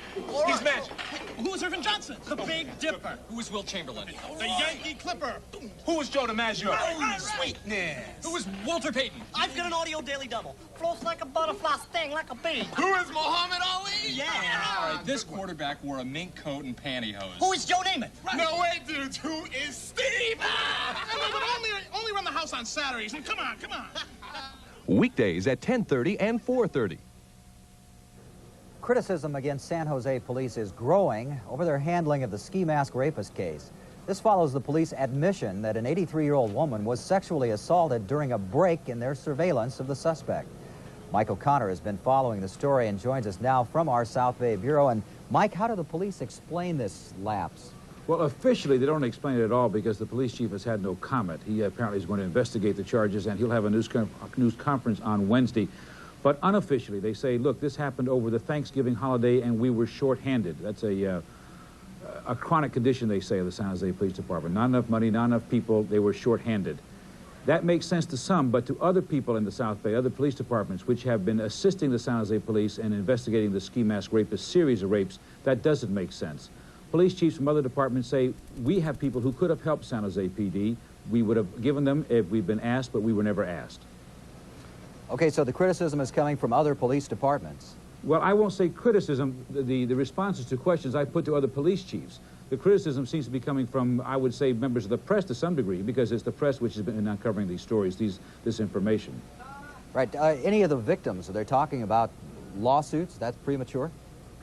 Speaker 29: He's magic.
Speaker 30: Who is Irvin Johnson? The Big Dipper.
Speaker 29: Who is Will Chamberlain?
Speaker 30: The Yankee Clipper.
Speaker 29: Who is Joe DiMaggio?
Speaker 30: Sweetness.
Speaker 29: Who is Walter Payton?
Speaker 30: I've got an audio daily double. Floats like a butterfly, sting like a bee.
Speaker 29: Who is Muhammad Ali?
Speaker 30: Yeah.
Speaker 29: All right, this quarterback wore a mink coat and pantyhose.
Speaker 30: Who is Joe Namath?
Speaker 29: No way, dudes. Who is Steve?
Speaker 30: But only run the house on Saturdays. Come on.
Speaker 5: Weekdays at 10:30 and 4:30.
Speaker 23: Criticism against San Jose police is growing over their handling of the ski mask rapist case. This follows the police admission that an 83-year-old woman was sexually assaulted during a break in their surveillance of the suspect. Michael Connor has been following the story and joins us now from our South Bay Bureau. And Mike, how do the police explain this lapse?
Speaker 1: Well, officially, they don't explain it at all because the police chief has had no comment. He apparently is going to investigate the charges, and he'll have a news conference on Wednesday. But unofficially, they say, look, this happened over the Thanksgiving holiday, and we were short-handed. That's a chronic condition, they say, of the San Jose Police Department. Not enough money, not enough people, they were short-handed. That makes sense to some, but to other people in the South Bay, other police departments, which have been assisting the San Jose Police in investigating the ski mask rapist series of rapes, that doesn't make sense. Police chiefs from other departments say, we have people who could have helped San Jose PD. We would have given them if we'd been asked, but we were never asked.
Speaker 23: Okay, so the criticism is coming from other police departments.
Speaker 1: Well, I won't say criticism. The responses to questions I put to other police chiefs. The criticism seems to be coming from, I would say, members of the press to some degree, because it's the press which has been uncovering these stories, this information.
Speaker 23: Right. Any of the victims, are they talking about lawsuits? That's premature?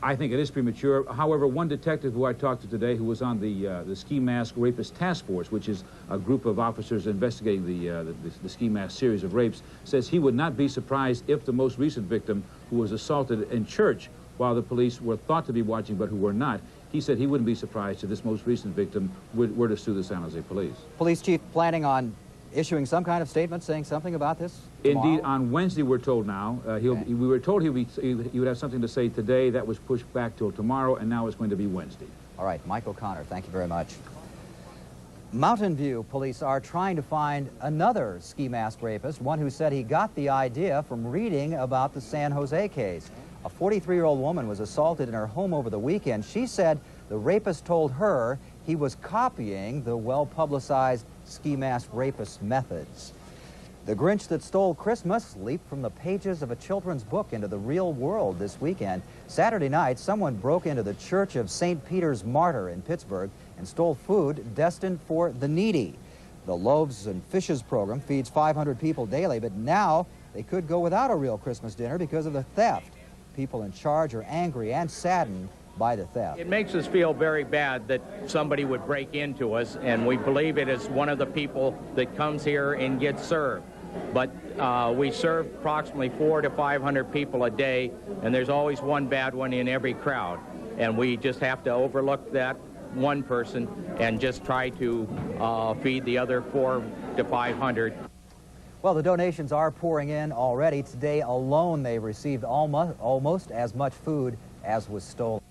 Speaker 1: I think it is premature. However, one detective who I talked to today, who was on the ski mask rapist task force, which is a group of officers investigating the ski mask series of rapes, says he would not be surprised if the most recent victim, who was assaulted in church while the police were thought to be watching but who were not, he said he wouldn't be surprised if this most recent victim were to sue the San Jose Police.
Speaker 23: Police chief planning on issuing some kind of statement saying something about this tomorrow?
Speaker 1: Indeed, on Wednesday we're told now. We were told he would have something to say today. That was pushed back till tomorrow, and now it's going to be Wednesday.
Speaker 23: All right, Michael Connor, thank you very much. Mountain View police are trying to find another ski mask rapist, one who said he got the idea from reading about the San Jose case. A 43-year-old woman was assaulted in her home over the weekend. She said the rapist told her he was copying the well-publicized ski mask rapist methods. The Grinch that stole Christmas leaped from the pages of a children's book into the real world this weekend. Saturday night, someone broke into the Church of St. Peter's Martyr in Pittsburgh and stole food destined for the needy. The Loaves and Fishes program feeds 500 people daily, but now they could go without a real Christmas dinner because of the theft. People in charge are angry and saddened by the theft.
Speaker 6: It makes us feel very bad that somebody would break into us, and we believe it is one of the people that comes here and gets served. But we serve approximately 400 to 500 people a day, and there's always one bad one in every crowd. And we just have to overlook that one person and just try to feed the other 400 to 500.
Speaker 23: Well, the donations are pouring in already. Today alone, they've received almost as much food as was stolen.